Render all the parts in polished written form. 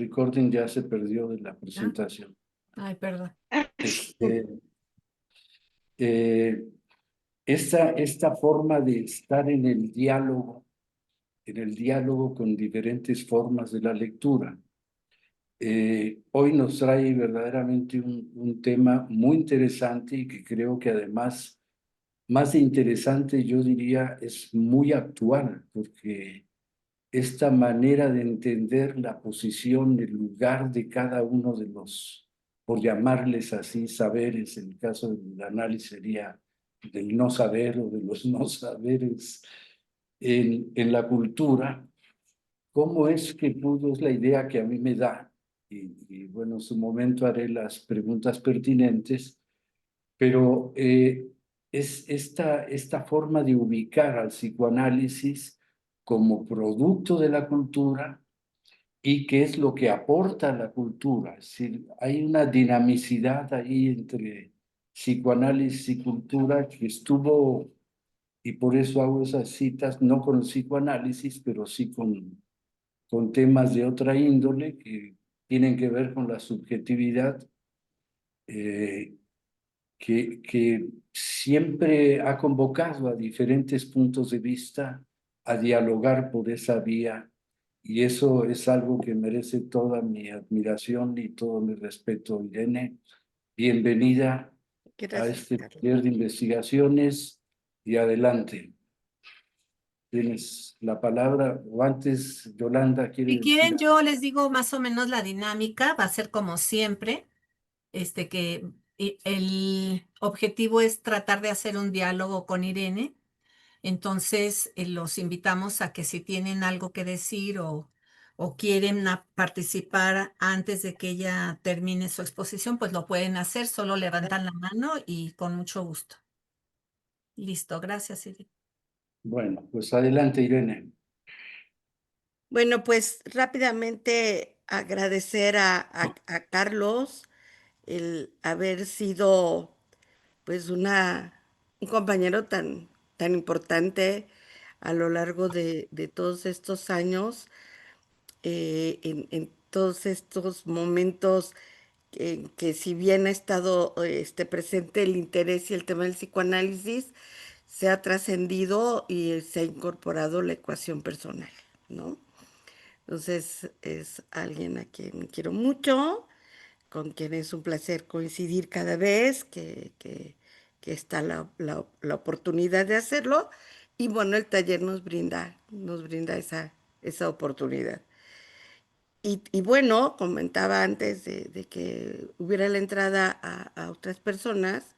recording ya se perdió de la ¿Ah? presentación. Ay, perdón. Este, eh, esta forma de estar en el diálogo con diferentes formas de la lectura, hoy nos trae verdaderamente un tema muy interesante y que creo que además, más de interesante, yo diría, es muy actual, porque esta manera de entender la posición, el lugar de cada uno de los, por llamarles así, saberes, en el caso del análisis sería del no saber o de los no saberes en la cultura, ¿cómo es que pudo, es la idea que a mí me da? Y bueno, en su momento haré las preguntas pertinentes, pero es esta forma de ubicar al psicoanálisis como producto de la cultura y qué es lo que aporta a la cultura. Es decir, hay una dinamicidad ahí entre psicoanálisis y cultura que estuvo, y por eso hago esas citas, no con el psicoanálisis, pero sí con temas de otra índole que tienen que ver con la subjetividad. eh, que siempre ha convocado a diferentes puntos de vista a dialogar por esa vía, y eso es algo que merece toda mi admiración y todo mi respeto. Irene, bienvenida a Gracias, este Carlos. taller de investigaciones y adelante. Tienes la palabra, o antes Yolanda quiere Si decir quieren, algo. yo les digo más o menos la dinámica, va a ser como siempre, el objetivo es tratar de hacer un diálogo con Irene. Entonces, los invitamos a que si tienen algo que decir o quieren participar antes de que ella termine su exposición, pues lo pueden hacer, solo levantan la mano y con mucho gusto. Listo, gracias, Irene. Bueno, pues adelante, Irene. Bueno, pues rápidamente agradecer a Carlos el haber sido pues un compañero tan importante a lo largo de todos estos años, en todos estos momentos en que si bien ha estado presente el interés y el tema del psicoanálisis, se ha trascendido y se ha incorporado la ecuación personal, ¿no? Entonces es alguien a quien quiero mucho, con quien es un placer coincidir cada vez que está la oportunidad de hacerlo. Y bueno, el taller nos brinda esa oportunidad. Y bueno, comentaba antes de que hubiera la entrada a otras personas,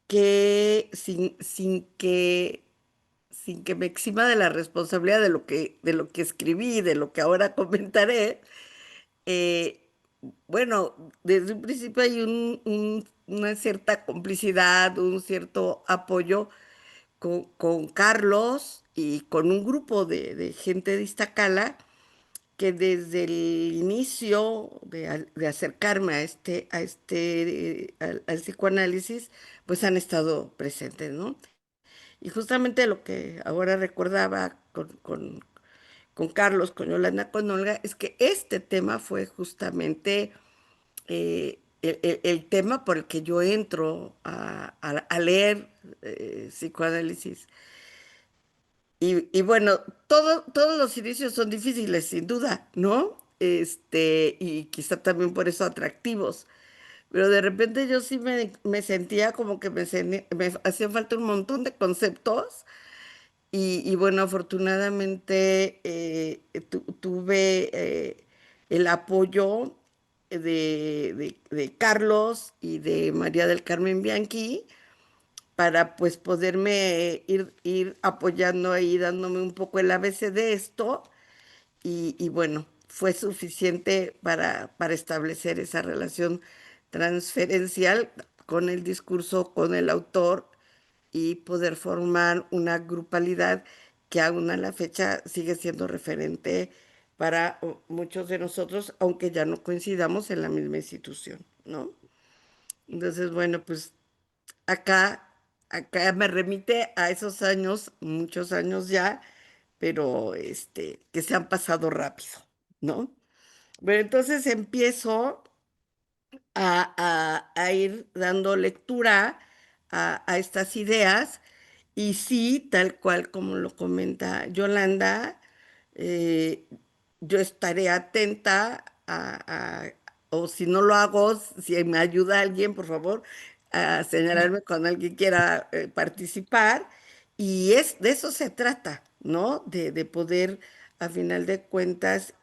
que sin que me exima de la responsabilidad de lo que escribí, de lo que ahora comentaré, eh, bueno, desde un principio hay una cierta complicidad, un cierto apoyo con Carlos y con un grupo de gente de Iztacala que desde el inicio de acercarme al psicoanálisis, pues han estado presentes, ¿no? Y justamente lo que ahora recordaba con Carlos, con Yolanda, con Olga, es que este tema fue justamente el tema por el que yo entro a leer psicoanálisis. Y bueno, todos los inicios son difíciles, sin duda, ¿no? Y quizá también por eso atractivos. Pero de repente yo sí me sentía como que me hacía falta un montón de conceptos. Y bueno, afortunadamente tuve el apoyo de Carlos y de María del Carmen Bianchi para pues poderme ir apoyando ahí, dándome un poco el ABC de esto. Y bueno, fue suficiente para establecer esa relación transferencial con el discurso, con el autor y poder formar una grupalidad que aún a la fecha sigue siendo referente para muchos de nosotros, aunque ya no coincidamos en la misma institución, ¿no? Entonces, bueno, pues acá, acá me remite a esos años, muchos años ya, pero que se han pasado rápido, ¿no? Bueno, entonces empiezo a ir dando lectura a estas ideas y sí, tal cual como lo comenta Yolanda, eh, yo estaré atenta o si no lo hago, si me ayuda alguien, por favor, a señalarme cuando alguien quiera participar. Y de eso se trata, ¿no? De poder, a final de cuentas,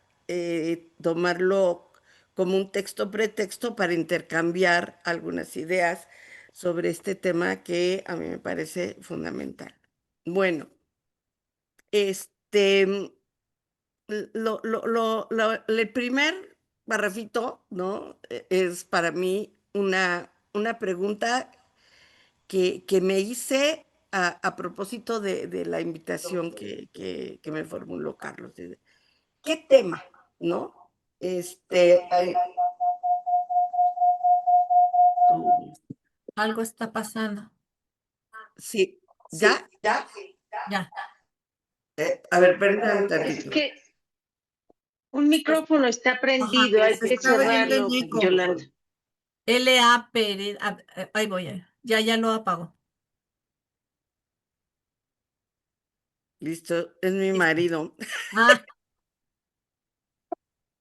tomarlo como un texto pretexto para intercambiar algunas ideas sobre este tema que a mí me parece fundamental. Bueno, este, el primer barrafito, ¿no? Es para mí una pregunta que me hice a propósito de la invitación que me formuló Carlos. ¿Qué tema, no? Ay, Algo está pasando. sí, ¿ya? Ya. A ver, perdón Es tantito. que un micrófono está Ajá, prendido, hay se que está oyendo el cerrarlo, eco. Yolanda. L.A. Pérez. Ahí voy. Ya lo apago. Listo, es mi Listo. marido. Ah,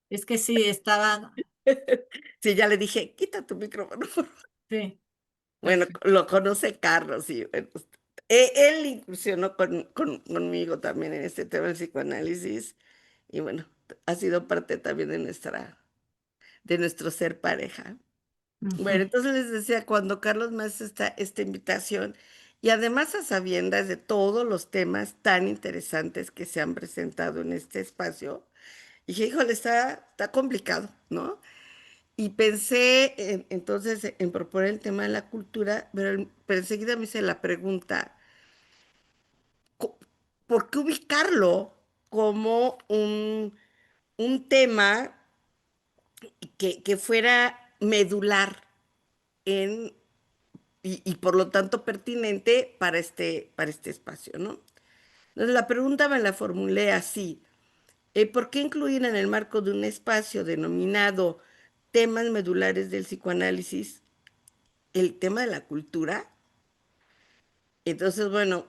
es que sí, estaba. Sí, ya le dije, quita tu micrófono. Sí. Bueno, Perfecto. lo conoce Carlos y bueno, él incursionó conmigo también en este tema del psicoanálisis y bueno, ha sido parte también de nuestro ser pareja. Bueno, Ujú. entonces les decía, cuando Carlos me hace esta invitación y además a sabiendas de todos los temas tan interesantes que se han presentado en este espacio, dije, híjole, está complicado, ¿no? Y pensé entonces en proponer el tema de la cultura, pero enseguida me hice la pregunta, co- ¿por qué ubicarlo como un tema que fuera medular en, y por lo tanto pertinente para este espacio, ¿no? Entonces la pregunta me la formulé así. ¿Por qué incluir en el marco de un espacio denominado temas medulares del psicoanálisis el tema de la cultura? Entonces, bueno,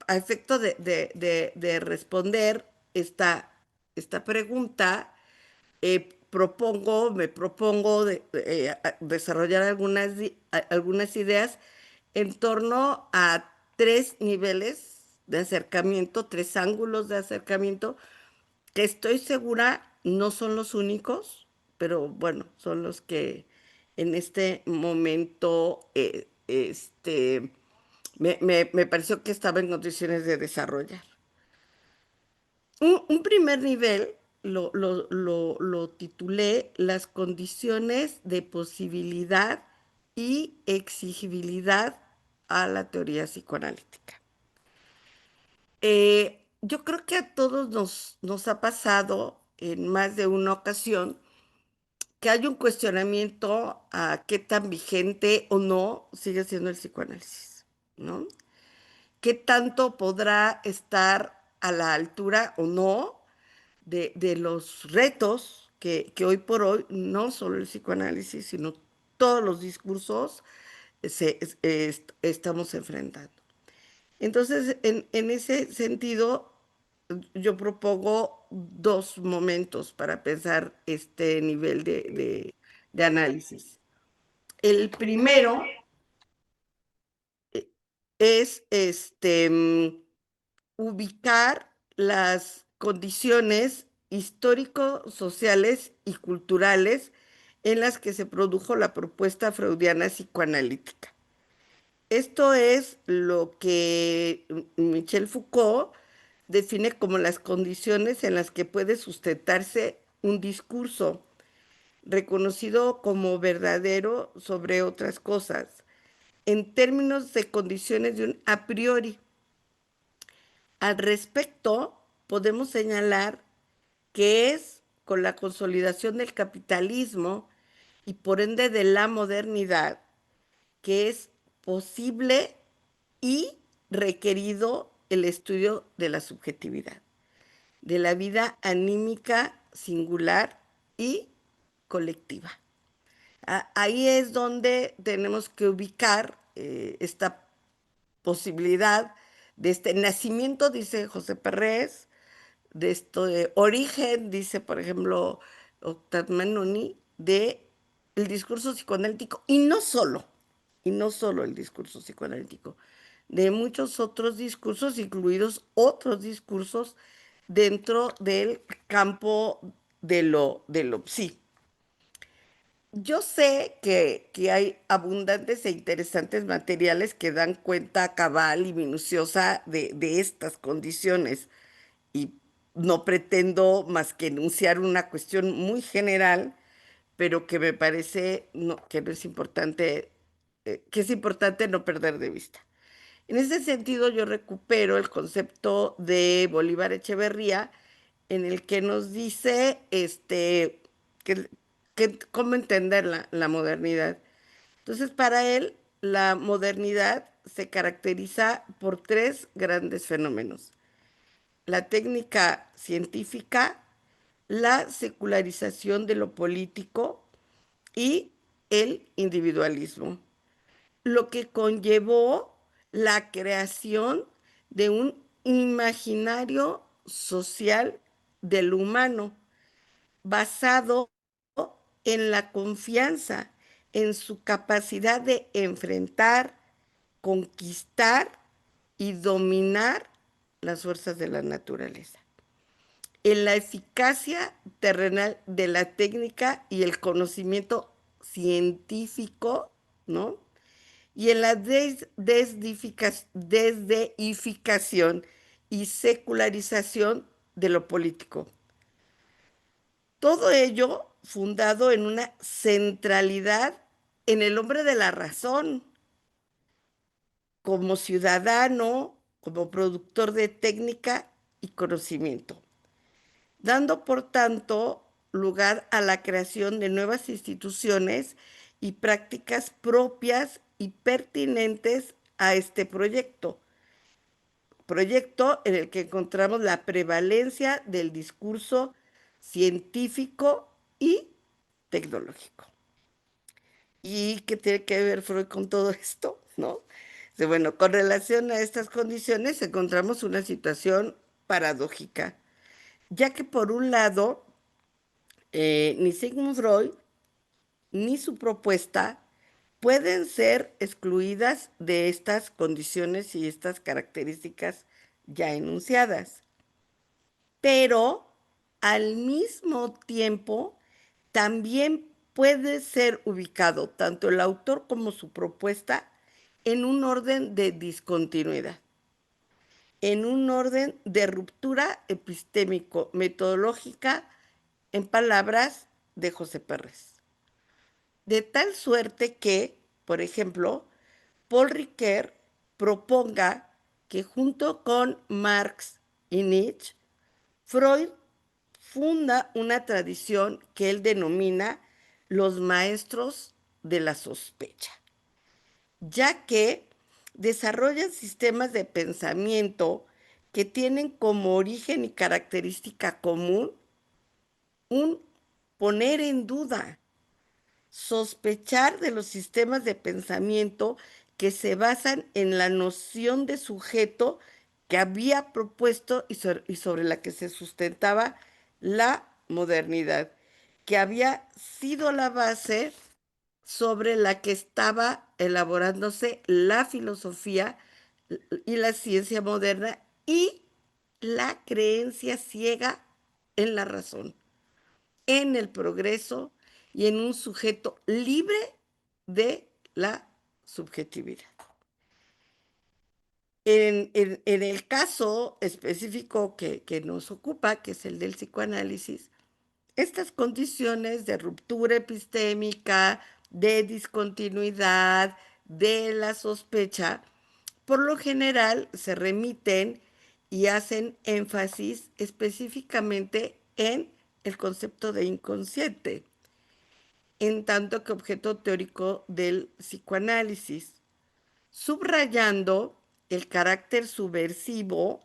a efecto de responder esta pregunta, me propongo desarrollar algunas ideas en torno a tres niveles de acercamiento, tres ángulos de acercamiento, que estoy segura no son los únicos, pero bueno, son los que en este momento me pareció que estaba en condiciones de desarrollar. Un primer nivel lo titulé Las condiciones de posibilidad y exigibilidad a la teoría psicoanalítica. Yo creo que a todos nos ha pasado en más de una ocasión que hay un cuestionamiento a qué tan vigente o no sigue siendo el psicoanálisis, ¿no? ¿Qué tanto podrá estar a la altura o no de los retos que hoy por hoy, no solo el psicoanálisis, sino todos los discursos estamos enfrentando? Entonces, en ese sentido, yo propongo dos momentos para pensar este nivel de análisis. El primero es ubicar las condiciones histórico-sociales y culturales en las que se produjo la propuesta freudiana psicoanalítica. Esto es lo que Michel Foucault define como las condiciones en las que puede sustentarse un discurso reconocido como verdadero sobre otras cosas, en términos de condiciones de un a priori. Al respecto, podemos señalar que es con la consolidación del capitalismo y por ende de la modernidad que es posible y requerido el estudio de la subjetividad, de la vida anímica singular y colectiva. Ahí es donde tenemos que ubicar esta posibilidad de este nacimiento, dice José Perrés, de esto de origen, dice por ejemplo Octave Manoni, de el discurso psicoanalítico, y no solo el discurso psicoanalítico, de muchos otros discursos, incluidos otros discursos dentro del campo de lo psi. Yo sé que hay abundantes e interesantes materiales que dan cuenta cabal y minuciosa de estas condiciones y no pretendo más que enunciar una cuestión muy general, pero que me parece que no es importante, que es importante no perder de vista. En ese sentido, yo recupero el concepto de Bolívar Echeverría, en el que nos dice que, cómo entender la modernidad. Entonces, para él, la modernidad se caracteriza por tres grandes fenómenos: la técnica científica, la secularización de lo político y el individualismo, lo que conllevó la creación de un imaginario social del humano basado en la confianza, en su capacidad de enfrentar, conquistar y dominar las fuerzas de la naturaleza, en la eficacia terrenal de la técnica y el conocimiento científico, ¿no? Y en la desdeificación y secularización de lo político. Todo ello fundado en una centralidad en el hombre de la razón, como ciudadano, como productor de técnica y conocimiento, dando por tanto lugar a la creación de nuevas instituciones y prácticas propias y pertinentes a este proyecto en el que encontramos la prevalencia del discurso científico y tecnológico. ¿Y qué tiene que ver Freud con todo esto? ¿No? Bueno, con relación a estas condiciones encontramos una situación paradójica, ya que por un lado, ni Sigmund Freud ni su propuesta pueden ser excluidas de estas condiciones y estas características ya enunciadas. Pero al mismo tiempo también puede ser ubicado tanto el autor como su propuesta en un orden de discontinuidad, en un orden de ruptura epistémico-metodológica, en palabras de José Perrés. De tal suerte que, por ejemplo, Paul Ricoeur proponga que junto con Marx y Nietzsche, Freud funda una tradición que él denomina los maestros de la sospecha, ya que desarrollan sistemas de pensamiento que tienen como origen y característica común un poner en duda, sospechar de los sistemas de pensamiento que se basan en la noción de sujeto que había propuesto y sobre la que se sustentaba la modernidad, que había sido la base sobre la que estaba elaborándose la filosofía y la ciencia moderna y la creencia ciega en la razón, en el progreso y en un sujeto libre de la subjetividad. En el caso específico que nos ocupa, que es el del psicoanálisis, estas condiciones de ruptura epistémica, de discontinuidad, de la sospecha, por lo general se remiten y hacen énfasis específicamente en el concepto de inconsciente, en tanto que objeto teórico del psicoanálisis, subrayando el carácter subversivo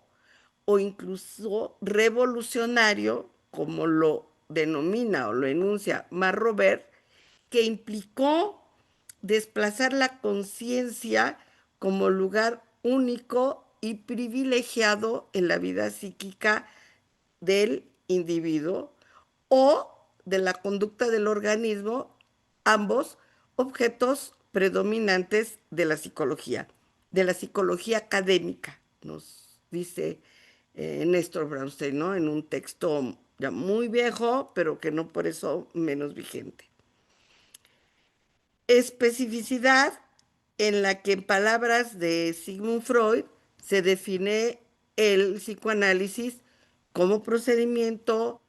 o incluso revolucionario, como lo denomina o lo enuncia Marc Robert, que implicó desplazar la conciencia como lugar único y privilegiado en la vida psíquica del individuo o de la conducta del organismo, ambos objetos predominantes de la psicología académica, nos dice Néstor Brownstein, ¿no? En un texto ya muy viejo, pero que no por eso menos vigente. Especificidad en la que, en palabras de Sigmund Freud, se define el psicoanálisis como procedimiento,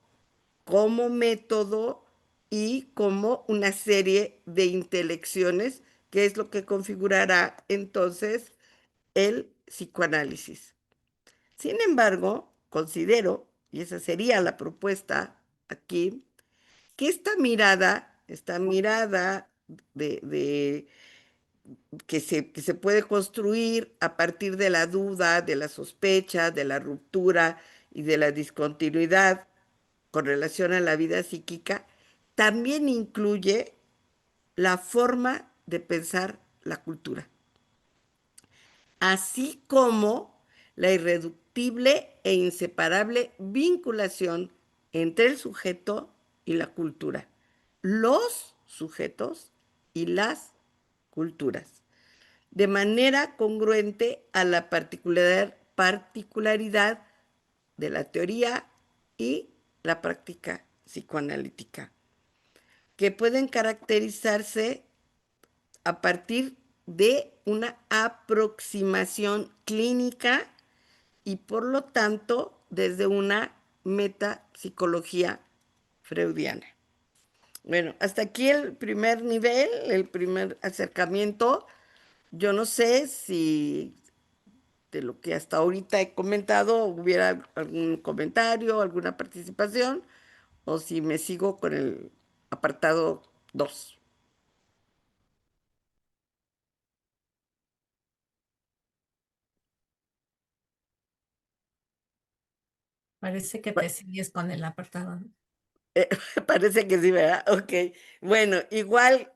como método y como una serie de intelecciones, que es lo que configurará entonces el psicoanálisis. Sin embargo, considero, y esa sería la propuesta aquí, que esta mirada de que se puede construir a partir de la duda, de la sospecha, de la ruptura y de la discontinuidad con relación a la vida psíquica, también incluye la forma de pensar la cultura, así como la irreductible e inseparable vinculación entre el sujeto y la cultura, los sujetos y las culturas, de manera congruente a la particularidad de la teoría y la práctica psicoanalítica, que pueden caracterizarse a partir de una aproximación clínica y por lo tanto desde una metapsicología freudiana. Bueno, hasta aquí el primer nivel, el primer acercamiento. Yo no sé si de lo que hasta ahorita he comentado hubiera algún comentario, alguna participación, o si me sigo con el apartado 2. Parece que te sigues con el apartado, ¿no? Parece que sí, ¿verdad? Ok. Bueno, igual,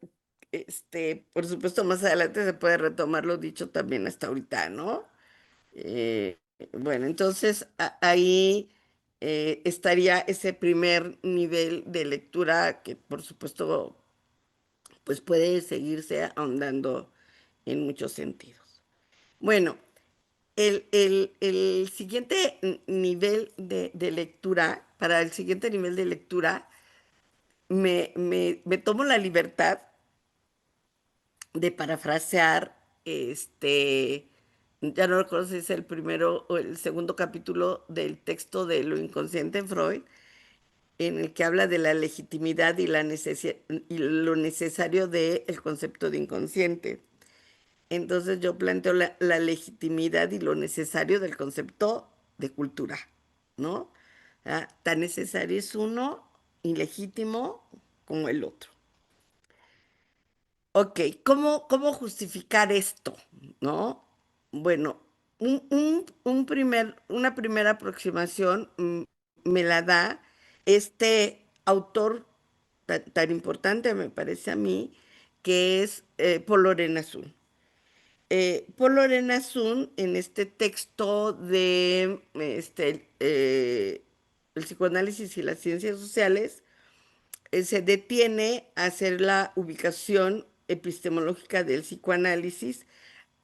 por supuesto, más adelante se puede retomar lo dicho también hasta ahorita, ¿no? Eh, bueno, entonces ahí estaría ese primer nivel de lectura que, por supuesto, pues puede seguirse ahondando en muchos sentidos. Bueno, el siguiente nivel de lectura, para el siguiente nivel de lectura, me tomo la libertad de parafrasear, ya no recuerdo si es el primero o el segundo capítulo del texto de Lo inconsciente en Freud, en el que habla de la legitimidad y y lo necesario del concepto de inconsciente. Entonces yo planteo la legitimidad y lo necesario del concepto de cultura, ¿no? Tan necesario es uno, ilegítimo como el otro. Ok, ¿cómo justificar esto? ¿No? Bueno, una primera aproximación me la da este autor tan importante, me parece a mí, que es Paul Lorenazun. Paul Lorenazun, en este texto de el psicoanálisis y las ciencias sociales, se detiene a hacer la ubicación epistemológica del psicoanálisis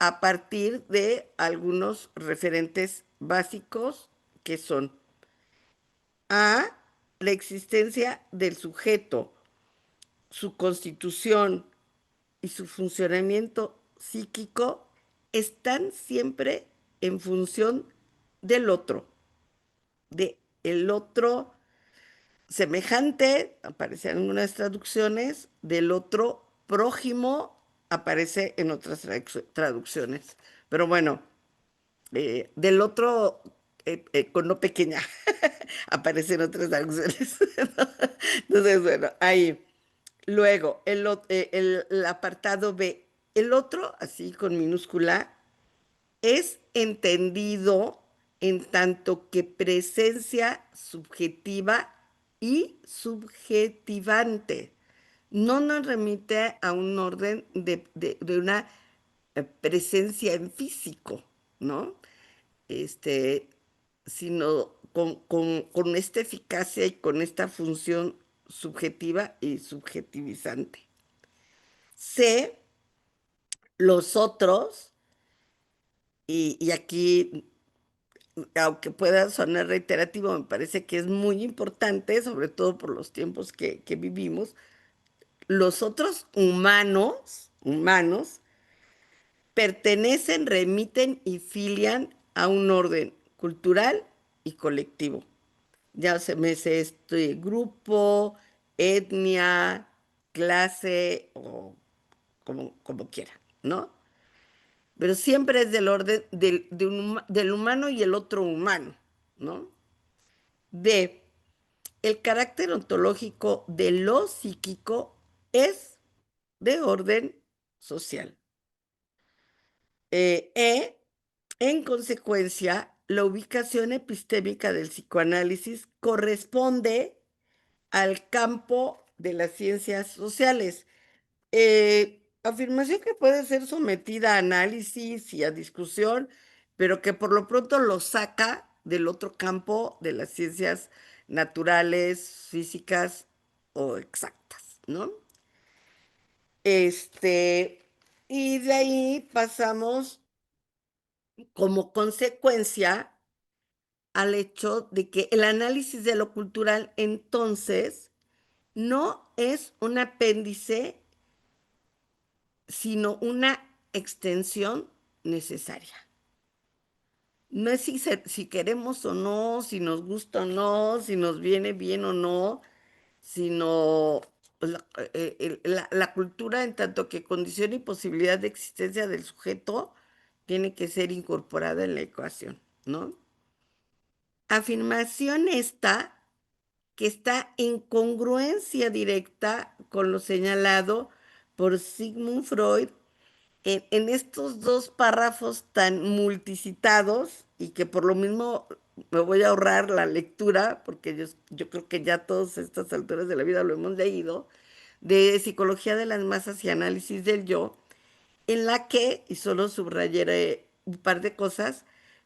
a partir de algunos referentes básicos que son a la existencia del sujeto, su constitución y su funcionamiento psíquico están siempre en función del otro, de el otro semejante, aparece en algunas traducciones, del otro prójimo, aparece en otras traducciones. Pero bueno, del otro con no pequeña, aparece en otras traducciones. Entonces, bueno, ahí. Luego, el apartado B, el otro, así con minúscula, es entendido en tanto que presencia subjetiva y subjetivante. No nos remite a un orden de una presencia en físico, ¿no? Sino con esta eficacia y con esta función subjetiva y subjetivizante. C, los otros, y aquí, aunque pueda sonar reiterativo, me parece que es muy importante, sobre todo por los tiempos que vivimos, los otros humanos, pertenecen, remiten y filian a un orden cultural y colectivo. Ya se me sé grupo, etnia, clase o como quiera, ¿no? Pero siempre es del orden del humano y el otro humano, ¿no? D, el carácter ontológico de lo psíquico es de orden social. En consecuencia, la ubicación epistémica del psicoanálisis corresponde al campo de las ciencias sociales. Afirmación que puede ser sometida a análisis y a discusión, pero que por lo pronto lo saca del otro campo de las ciencias naturales, físicas o exactas, ¿no? Y de ahí pasamos como consecuencia al hecho de que el análisis de lo cultural entonces no es un apéndice, sino una extensión necesaria. No es si queremos o no, si nos gusta o no, si nos viene bien o no, sino la cultura en tanto que condición y posibilidad de existencia del sujeto tiene que ser incorporada en la ecuación, ¿no? Afirmación esta que está en congruencia directa con lo señalado por Sigmund Freud en estos dos párrafos tan multicitados y que por lo mismo me voy a ahorrar la lectura, porque yo creo que ya a todas estas alturas de la vida lo hemos leído, de Psicología de las Masas y Análisis del Yo, en la que, y solo subrayaré un par de cosas,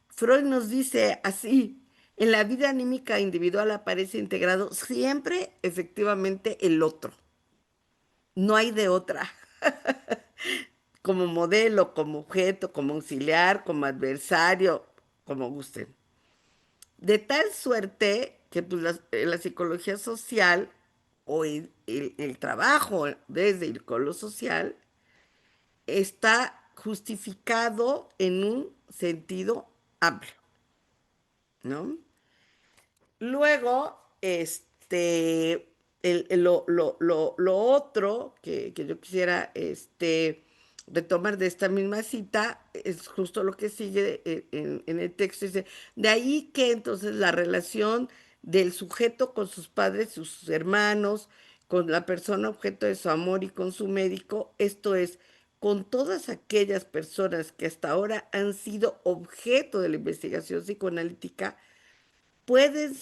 Freud nos dice así: en la vida anímica individual aparece integrado siempre efectivamente el otro. No hay de otra. Como modelo, como objeto, como auxiliar, como adversario, como gusten. De tal suerte que pues, la psicología social o el trabajo desde y con lo social está justificado en un sentido amplio, ¿no? Luego, lo otro que yo quisiera retomar de esta misma cita es justo lo que sigue en el texto. Dice, de ahí que entonces la relación del sujeto con sus padres, sus hermanos, con la persona objeto de su amor y con su médico, esto es, con todas aquellas personas que hasta ahora han sido objeto de la investigación psicoanalítica, pueden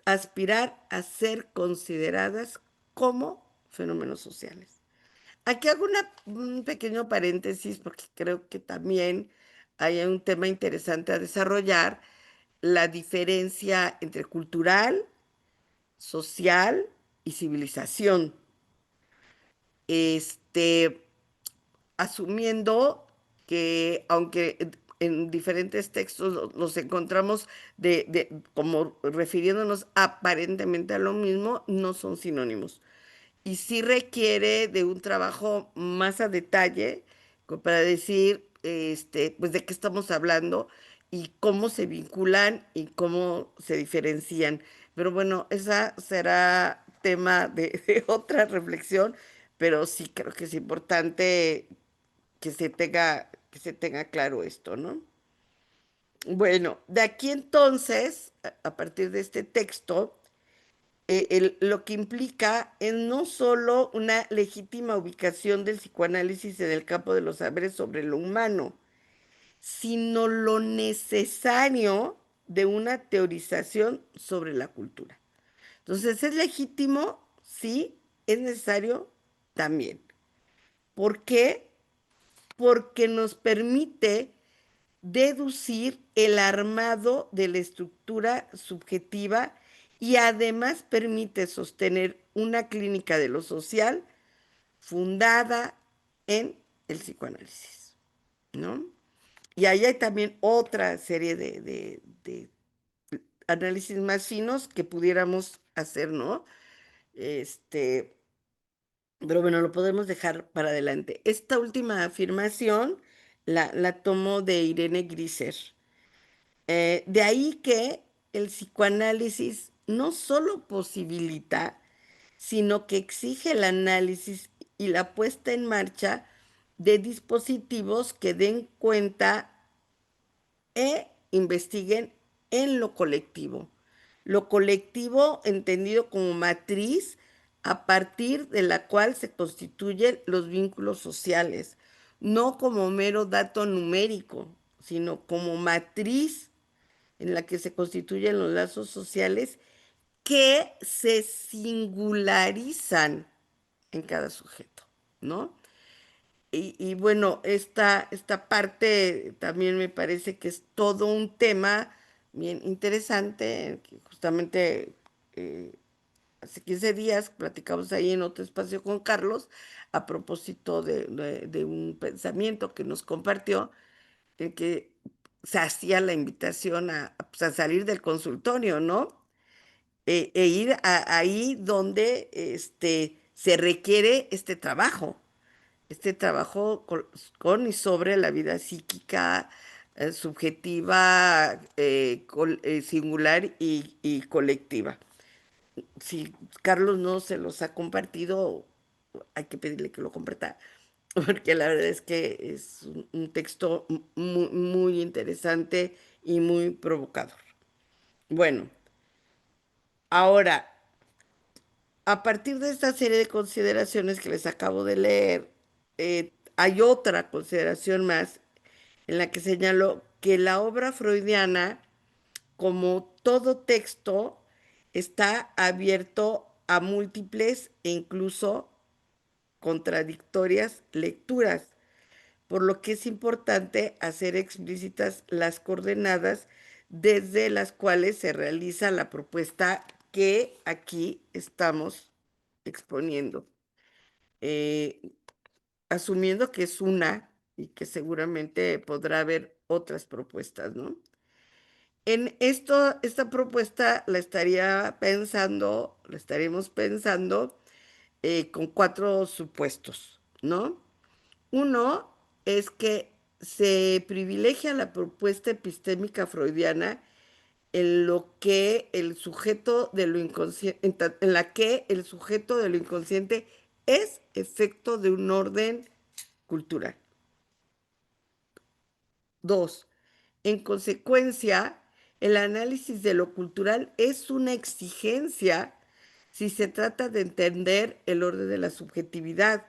aspirar a ser consideradas como fenómenos sociales. Aquí hago un pequeño paréntesis porque creo que también hay un tema interesante a desarrollar, la diferencia entre cultural, social y civilización. Asumiendo que aunque en diferentes textos los encontramos como refiriéndonos aparentemente a lo mismo, no son sinónimos. Y sí requiere de un trabajo más a detalle como para decir pues de qué estamos hablando y cómo se vinculan y cómo se diferencian. Pero bueno, esa será tema de otra reflexión, pero sí creo que es importante que se tenga claro esto, ¿no? Bueno, de aquí entonces, a partir de este texto, lo que implica es no solo una legítima ubicación del psicoanálisis en el campo de los saberes sobre lo humano, sino lo necesario de una teorización sobre la cultura. Entonces, ¿es legítimo? Sí. ¿Es necesario? También. ¿Por qué? Porque nos permite deducir el armado de la estructura subjetiva y además permite sostener una clínica de lo social fundada en el psicoanálisis, ¿no? Y ahí hay también otra serie de análisis más finos que pudiéramos hacer, ¿no? Pero bueno, lo podemos dejar para adelante. Esta última afirmación la tomó de Irene Grisser. De ahí que el psicoanálisis no solo posibilita, sino que exige el análisis y la puesta en marcha de dispositivos que den cuenta e investiguen en lo colectivo. Lo colectivo entendido como matriz a partir de la cual se constituyen los vínculos sociales, no como mero dato numérico, sino como matriz en la que se constituyen los lazos sociales que se singularizan en cada sujeto, ¿no? Y bueno, esta parte también me parece que es todo un tema bien interesante, que justamente hace 15 días platicamos ahí en otro espacio con Carlos a propósito de un pensamiento que nos compartió, en que se hacía la invitación pues, a salir del consultorio, ¿no? E ir ahí donde se requiere este trabajo con y sobre la vida psíquica, subjetiva, singular y colectiva. Si Carlos no se los ha compartido, hay que pedirle que lo comparta, porque la verdad es que es un texto muy, muy interesante y muy provocador. Bueno, ahora, a partir de esta serie de consideraciones que les acabo de leer, hay otra consideración más en la que señaló que la obra freudiana, como todo texto, está abierto a múltiples e incluso contradictorias lecturas, por lo que es importante hacer explícitas las coordenadas desde las cuales se realiza la propuesta que aquí estamos exponiendo, eh, asumiendo que es una y que seguramente podrá haber otras propuestas, ¿no? Esta propuesta la estaríamos pensando con 4 supuestos, ¿no? Uno es que se privilegia la propuesta epistémica freudiana en lo que el sujeto de lo inconsciente, en la que el sujeto de lo inconsciente es efecto de un orden cultural. 2. En consecuencia, el análisis de lo cultural es una exigencia si se trata de entender el orden de la subjetividad,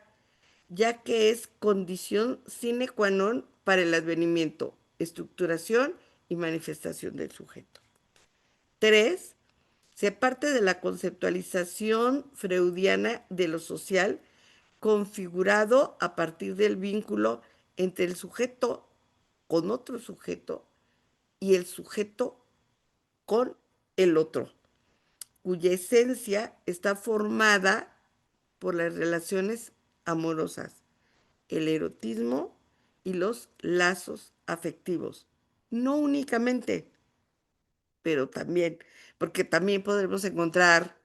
ya que es condición sine qua non para el advenimiento, estructuración y manifestación del sujeto. 3. Se parte de la conceptualización freudiana de lo social configurado a partir del vínculo entre el sujeto con otro sujeto y el sujeto con el otro, cuya esencia está formada por las relaciones amorosas, el erotismo y los lazos afectivos. No únicamente, pero también, porque también podremos encontrar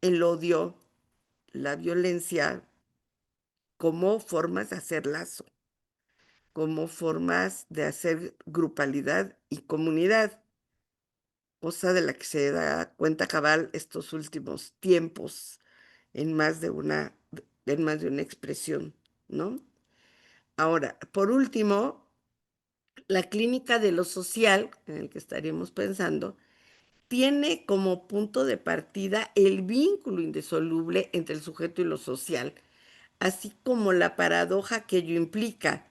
el odio, la violencia como formas de hacer lazo, como formas de hacer grupalidad y comunidad, cosa de la que se da cuenta cabal estos últimos tiempos en más de una expresión, ¿no? Ahora, por último, la clínica de lo social, en el que estaríamos pensando, tiene como punto de partida el vínculo indisoluble entre el sujeto y lo social, así como la paradoja que ello implica,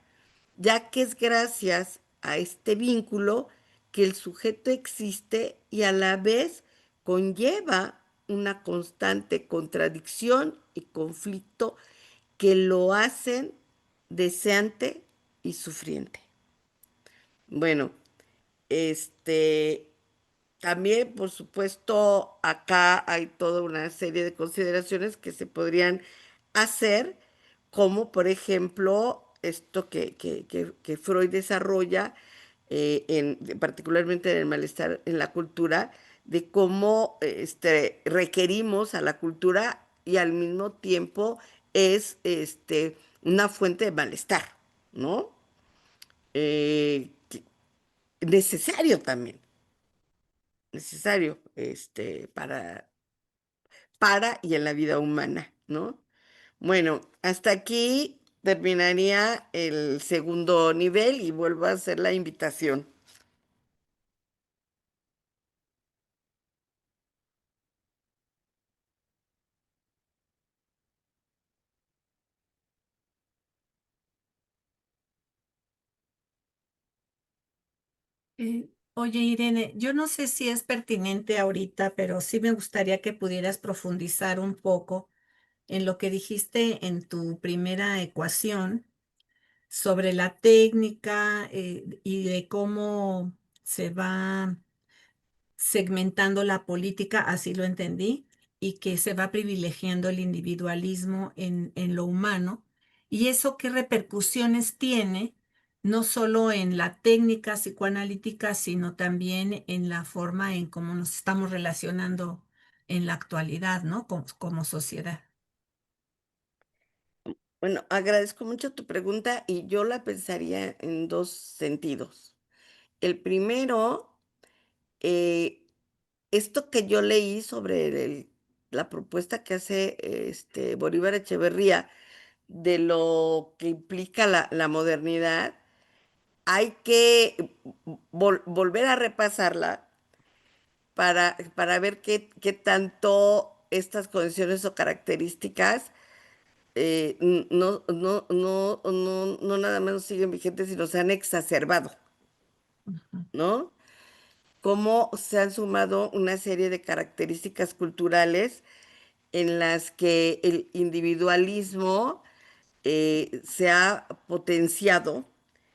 ya que es gracias a este vínculo que el sujeto existe y a la vez conlleva una constante contradicción y conflicto que lo hacen deseante y sufriente. Bueno, este, también, por supuesto, acá hay toda una serie de consideraciones que se podrían hacer, como por ejemplo esto que Freud desarrolla, particularmente en el malestar en la cultura, de cómo requerimos a la cultura y al mismo tiempo es una fuente de malestar, ¿no? Necesario también, necesario para y en la vida humana, ¿no? Bueno, hasta aquí terminaría el segundo nivel y vuelvo a hacer la invitación. Oye, Irene, yo no sé si es pertinente ahorita, pero sí me gustaría que pudieras profundizar un poco en lo que dijiste en tu primera ecuación sobre la técnica y de cómo se va segmentando la política, así lo entendí, y que se va privilegiando el individualismo en lo humano. ¿Y eso qué repercusiones tiene, no solo en la técnica psicoanalítica, sino también en la forma en cómo nos estamos relacionando en la actualidad, ¿no? Como sociedad. Bueno, agradezco mucho tu pregunta y yo la pensaría en dos sentidos. El primero, eh, esto que yo leí sobre la propuesta que hace Bolívar Echeverría de lo que implica la modernidad, hay que volver a repasarla para ver qué tanto estas condiciones o características no nada más nos siguen vigentes, sino se han exacerbado, Ujú, ¿no? Cómo se han sumado una serie de características culturales en las que el individualismo se ha potenciado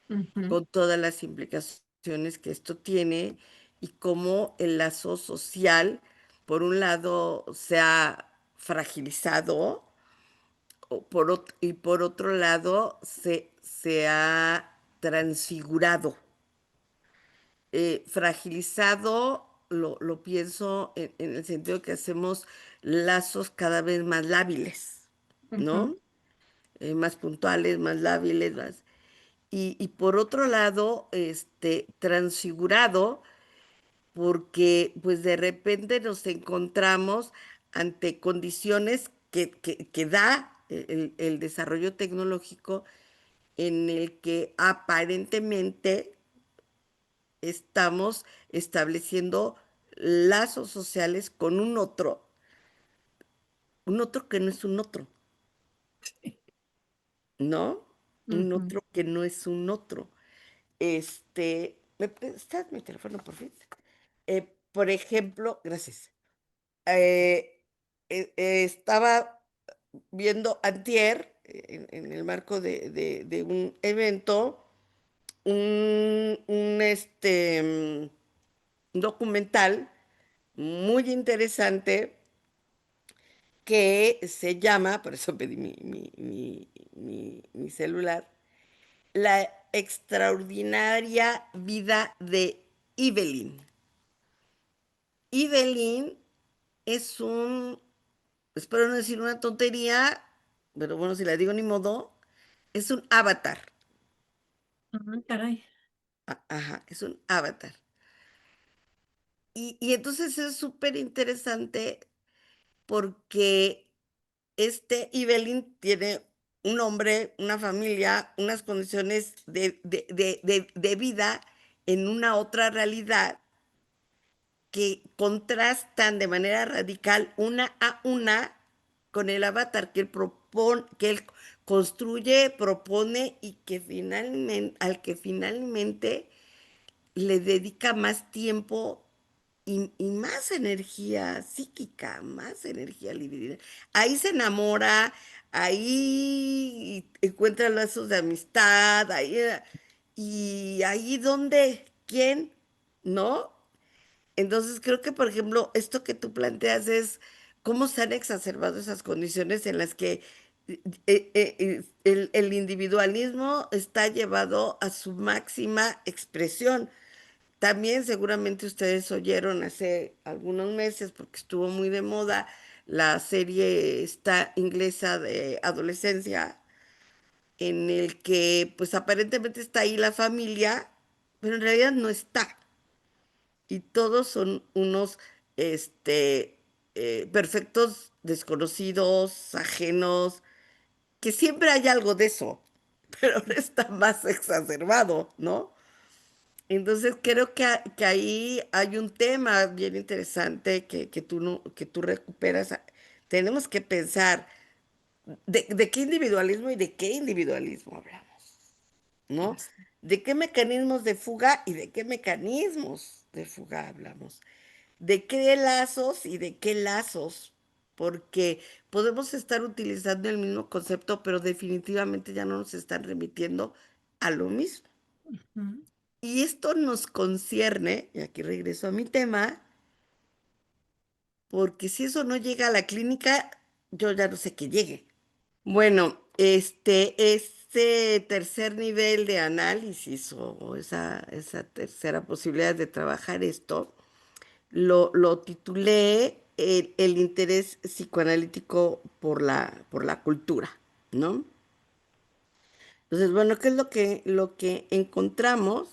ujú, con todas las implicaciones que esto tiene y cómo el lazo social, por un lado, se ha fragilizado y por otro lado se ha transfigurado. Fragilizado, lo pienso en el sentido que hacemos lazos cada vez más lábiles, ujú, ¿no? Más puntuales, más lábiles, más. Y por otro lado, transfigurado, porque pues de repente nos encontramos ante condiciones que da el desarrollo tecnológico en el que aparentemente estamos estableciendo lazos sociales con un otro que no es un otro, ¿no? Un ujú. otro que no es un otro. ¿Me prestas mi teléfono, por fin? Por ejemplo, gracias. eh, Estaba viendo antier, en el marco de un evento, un documental muy interesante que se llama, por eso pedí mi celular, La extraordinaria vida de Evelyn. Evelyn es espero no decir una tontería, pero bueno, si la digo ni modo, es un avatar. Ah, caray. Ajá, es un avatar. Y entonces es súper interesante porque Evelyn tiene un nombre, una familia, unas condiciones de vida en una otra realidad que contrastan de manera radical una a una con el avatar que él construye, propone y que finalmente, al que finalmente le dedica más tiempo y más energía psíquica, más energía libidina. Ahí se enamora, ahí encuentra lazos de amistad, y ahí donde, ¿quién? ¿No? Entonces creo que, por ejemplo, esto que tú planteas es cómo se han exacerbado esas condiciones en las que el individualismo está llevado a su máxima expresión. También seguramente ustedes oyeron hace algunos meses, porque estuvo muy de moda, la serie esta inglesa de adolescencia, en el que pues aparentemente está ahí la familia, pero en realidad no está. Y todos son unos perfectos desconocidos, ajenos, que siempre hay algo de eso, pero ahora está más exacerbado, ¿no? Entonces creo que ahí hay un tema bien interesante que tú, no, que tú recuperas. Tenemos que pensar de qué individualismo y de qué individualismo hablamos, ¿no? ¿De qué mecanismos de fuga y de qué mecanismos de fuga hablamos? ¿De qué lazos y de qué lazos? Porque podemos estar utilizando el mismo concepto, pero definitivamente ya no nos están remitiendo a lo mismo. Ujú. Y esto nos concierne, y aquí regreso a mi tema, porque si eso no llega a la clínica, yo ya no sé qué llegue. Bueno, ese tercer nivel de análisis o esa tercera posibilidad de trabajar esto, lo titulé el interés psicoanalítico por la cultura, ¿no? Entonces, bueno, ¿qué es lo que encontramos?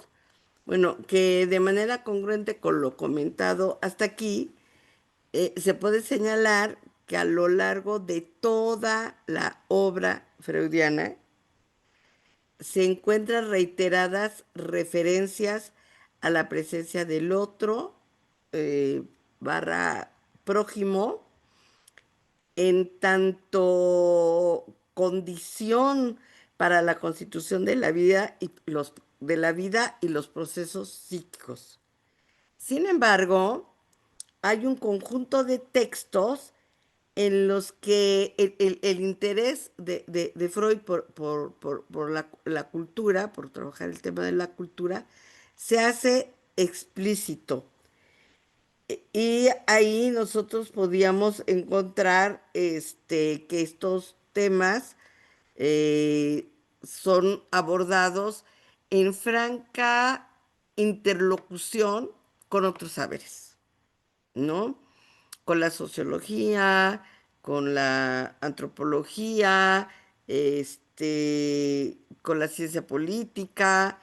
Bueno, que de manera congruente con lo comentado hasta aquí, se puede señalar que a lo largo de toda la obra freudiana se encuentran reiteradas referencias a la presencia del otro, eh, barra prójimo, en tanto condición para la constitución de la vida y los procesos psíquicos. Sin embargo, hay un conjunto de textos en los que el interés de Freud por la cultura, por trabajar el tema de la cultura, se hace explícito. Y ahí nosotros podíamos encontrar que estos temas eh, son abordados en franca interlocución con otros saberes, ¿no? Con la sociología, con la antropología, con la ciencia política.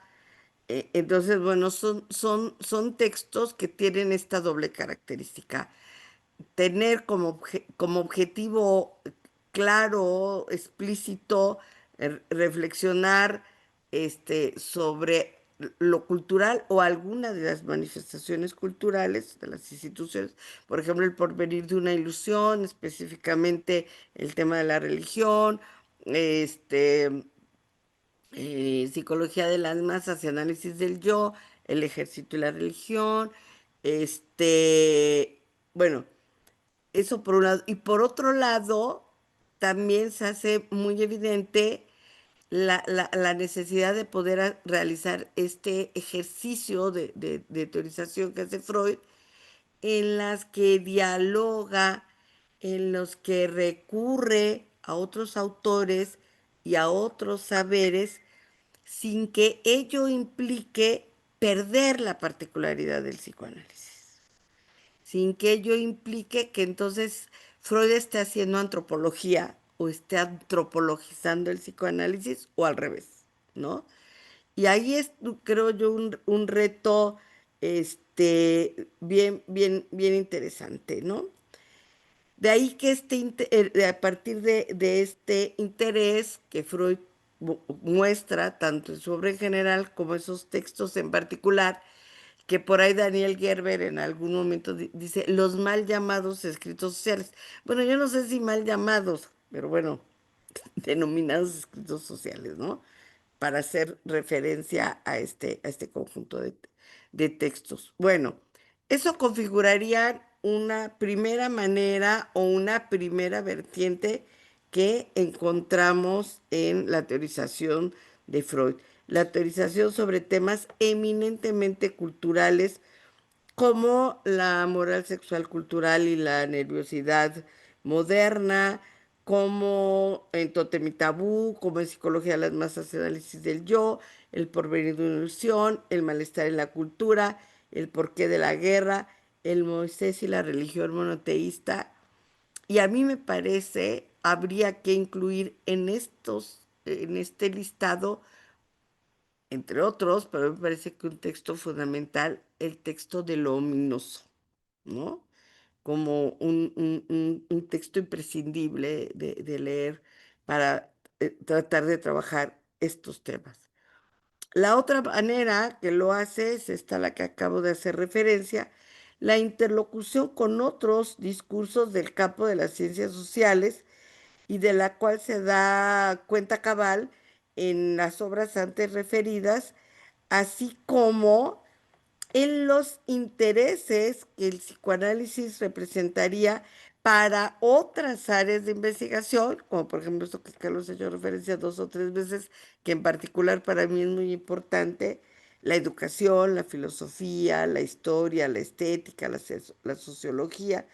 Entonces, bueno, son textos que tienen esta doble característica. Tener como objetivo claro, explícito, reflexionar sobre lo cultural o alguna de las manifestaciones culturales de las instituciones, por ejemplo, el porvenir de una ilusión, específicamente el tema de la religión, este, psicología de las masas y análisis del yo, el ejército y la religión, bueno, eso por un lado. Y por otro lado, también se hace muy evidente la necesidad de poder realizar este ejercicio de teorización que hace Freud, en las que dialoga, en los que recurre a otros autores y a otros saberes, sin que ello implique perder la particularidad del psicoanálisis, sin que ello implique que entonces Freud esté haciendo antropología o esté antropologizando el psicoanálisis o al revés, ¿no? Y ahí es, creo yo, un reto bien interesante, ¿no? De ahí que a partir de este interés que Freud muestra, tanto en su obra en general como en esos textos en particular, que por ahí Daniel Gerber en algún momento dice los mal llamados escritos sociales. Bueno, yo no sé si mal llamados, pero bueno, denominados escritos sociales, ¿no? Para hacer referencia a este conjunto de textos. Bueno, Eso configuraría una primera manera o una primera vertiente que encontramos en la teorización de Freud. La teorización sobre temas eminentemente culturales como la moral sexual cultural y la nerviosidad moderna, como en Tótem y Tabú, como en Psicología de las Masas, análisis del yo, el porvenir de una ilusión, el malestar en la cultura, el porqué de la guerra, el Moisés y la religión monoteísta. Y a mí me parece, habría que incluir en este listado, entre otros, pero me parece que un texto fundamental, el texto de lo ominoso, ¿no? Como un texto imprescindible de leer para tratar de trabajar estos temas. La otra manera que lo hace es esta a la que acabo de hacer referencia, la interlocución con otros discursos del campo de las ciencias sociales y de la cual se da cuenta cabal en las obras antes referidas, así como en los intereses que el psicoanálisis representaría para otras áreas de investigación, como por ejemplo esto que Carlos ha hecho referencia 2 o 3 veces, que en particular para mí es muy importante, la educación, la filosofía, la historia, la estética, la sociología,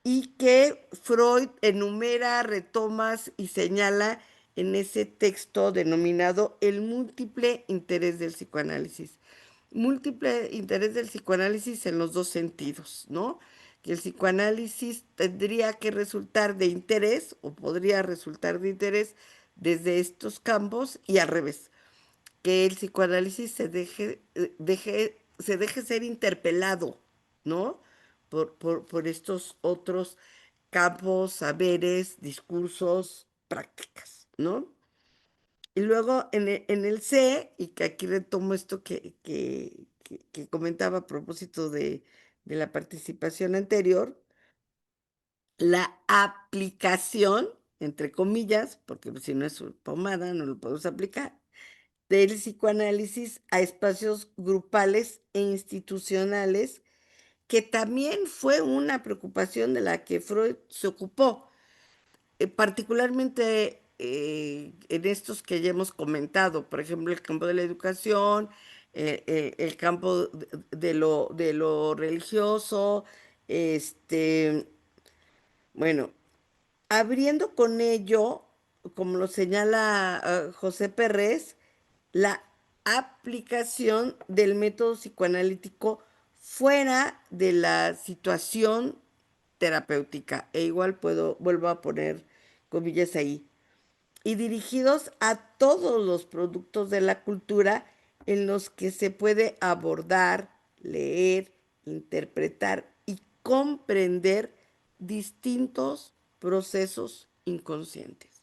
y que Freud enumera, retomas y señala en ese texto denominado El múltiple interés del psicoanálisis. Múltiple interés del psicoanálisis en los dos sentidos, ¿no? Que el psicoanálisis tendría que resultar de interés o podría resultar de interés desde estos campos y al revés, que el psicoanálisis se deje ser interpelado, ¿no? Por estos otros campos, saberes, discursos, prácticas, ¿no? Y luego en el C, y que aquí retomo esto que comentaba a propósito de la participación anterior, la aplicación, entre comillas, porque si no es pomada, no lo podemos aplicar, del psicoanálisis a espacios grupales e institucionales, que también fue una preocupación de la que Freud se ocupó, particularmente en estos que ya hemos comentado, por ejemplo, el campo de la educación, el campo de lo religioso, bueno, abriendo con ello, como lo señala José Pérez, la aplicación del método psicoanalítico fuera de la situación terapéutica. E igual vuelvo a poner comillas ahí. Y dirigidos a todos los productos de la cultura en los que se puede abordar, leer, interpretar y comprender distintos procesos inconscientes.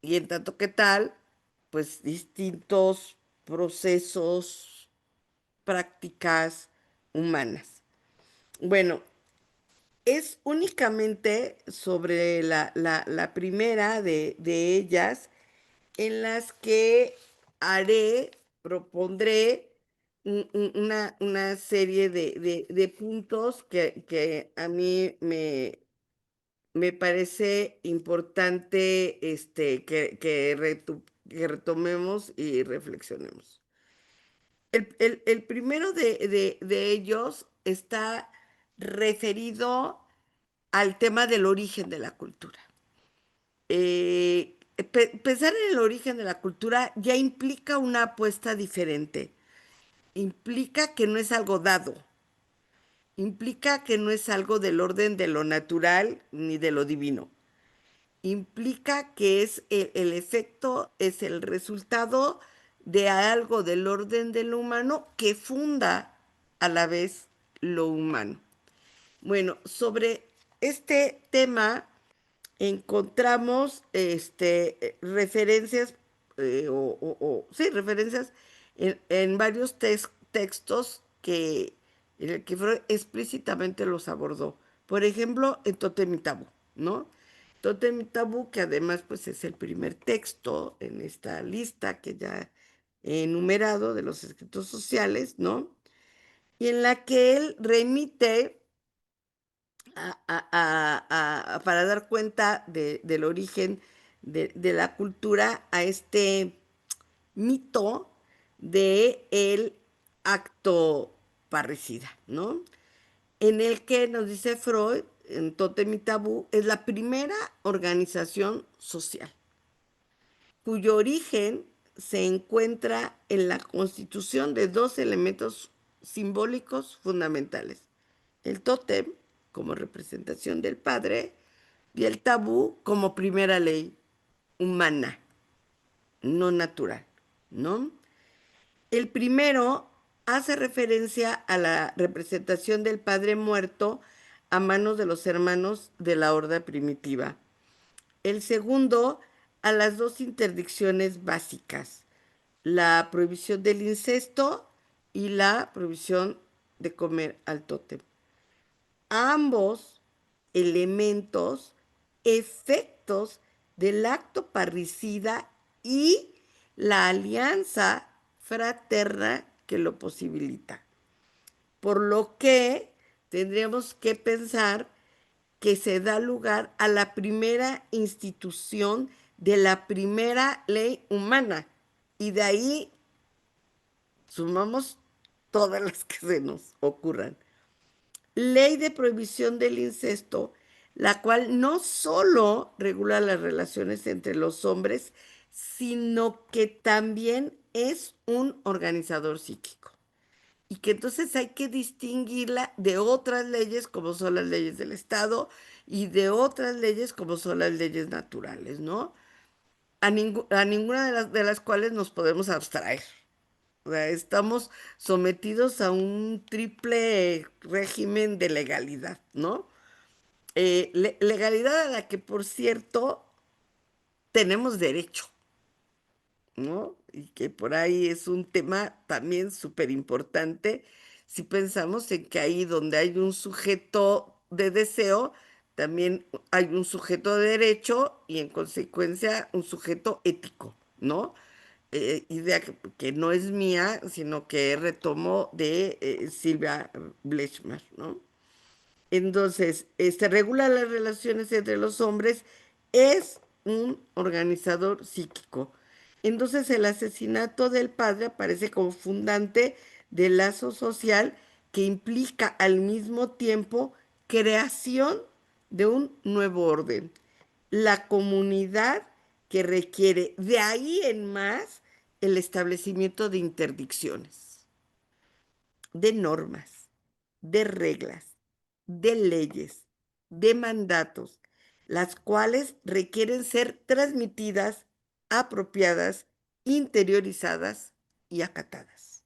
Y en tanto que tal, pues distintos procesos, prácticas humanas. Bueno, es únicamente sobre la primera de ellas en las que propondré una serie de puntos que a mí me parece importante que retomemos y reflexionemos. El primero de ellos está referido al tema del origen de la cultura. Pensar en el origen de la cultura ya implica una apuesta diferente. Implica que no es algo dado. Implica que no es algo del orden de lo natural ni de lo divino. Implica que es el efecto, es el resultado de algo del orden de lo humano que funda a la vez lo humano. Bueno, sobre este tema encontramos referencias, sí, referencias en varios textos en el que Freud explícitamente los abordó. Por ejemplo, en Tótem y Tabú, ¿no? Tótem y Tabú, que además pues, es el primer texto en esta lista que ya he enumerado de los escritos sociales, ¿no? y en la que él remite para dar cuenta del origen de la cultura a este mito de el acto parricida, ¿no? En el que nos dice Freud, en Tótem y Tabú, es la primera organización social, cuyo origen se encuentra en la constitución de dos elementos simbólicos fundamentales: el tótem como representación del padre y el tabú como primera ley humana, no natural, ¿no? El primero hace referencia a la representación del padre muerto a manos de los hermanos de la horda primitiva. El segundo, a las dos interdicciones básicas: la prohibición del incesto y la prohibición de comer al tótem. Ambos elementos, efectos del acto parricida y la alianza fraterna que lo posibilita. Por lo que tendríamos que pensar que se da lugar a la primera institución de la primera ley humana. Y de ahí sumamos todas las que se nos ocurran. Ley de prohibición del incesto, la cual no solo regula las relaciones entre los hombres, sino que también es un organizador psíquico. Y que entonces hay que distinguirla de otras leyes como son las leyes del Estado y de otras leyes como son las leyes naturales, ¿no? A ninguna de las cuales nos podemos abstraer. O sea, estamos sometidos a un triple régimen de legalidad, ¿no? Legalidad a la que, por cierto, tenemos derecho, ¿no? Y que por ahí es un tema también súper importante si pensamos en que ahí donde hay un sujeto de deseo, también hay un sujeto de derecho y en consecuencia un sujeto ético, ¿no? Idea que no es mía, sino que retomo de Silvia Blechmer, ¿no? Entonces, regula las relaciones entre los hombres, es un organizador psíquico. Entonces, el asesinato del padre aparece como fundante del lazo social que implica al mismo tiempo creación de un nuevo orden. La comunidad que requiere de ahí en más el establecimiento de interdicciones, de normas, de reglas, de leyes, de mandatos, las cuales requieren ser transmitidas, apropiadas, interiorizadas y acatadas.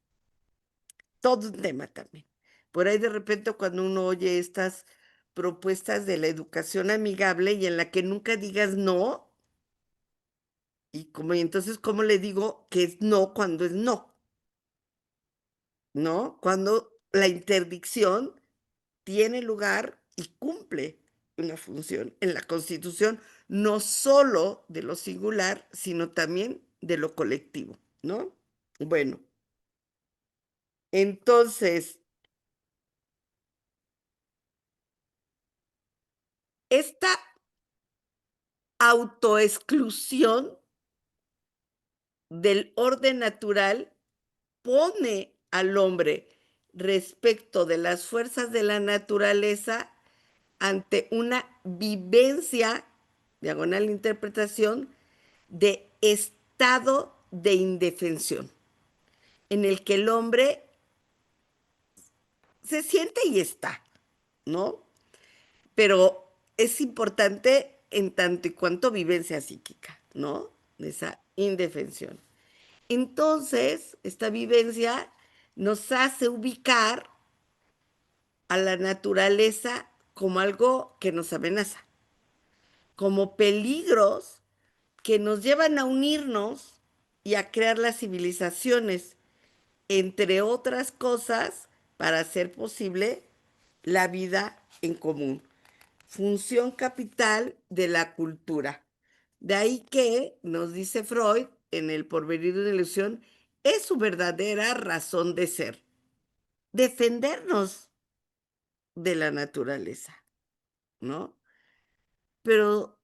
Todo un tema también. Por ahí de repente cuando uno oye estas propuestas de la educación amigable y en la que nunca digas no, y entonces, ¿cómo le digo que es no cuando es no? ¿No? Cuando la interdicción tiene lugar y cumple una función en la Constitución, no solo de lo singular, sino también de lo colectivo, ¿no? Bueno, entonces, esta autoexclusión del orden natural pone al hombre respecto de las fuerzas de la naturaleza ante una vivencia, diagonal interpretación, de estado de indefensión, en el que el hombre se siente y está, ¿no? Pero es importante en tanto y cuanto vivencia psíquica, ¿no? Esa indefensión. Entonces, esta vivencia nos hace ubicar a la naturaleza como algo que nos amenaza, como peligros que nos llevan a unirnos y a crear las civilizaciones, entre otras cosas, para hacer posible la vida en común. Función capital de la cultura. De ahí que, nos dice Freud, en El porvenir de una ilusión, es su verdadera razón de ser. defendernos de la naturaleza, ¿no? Pero,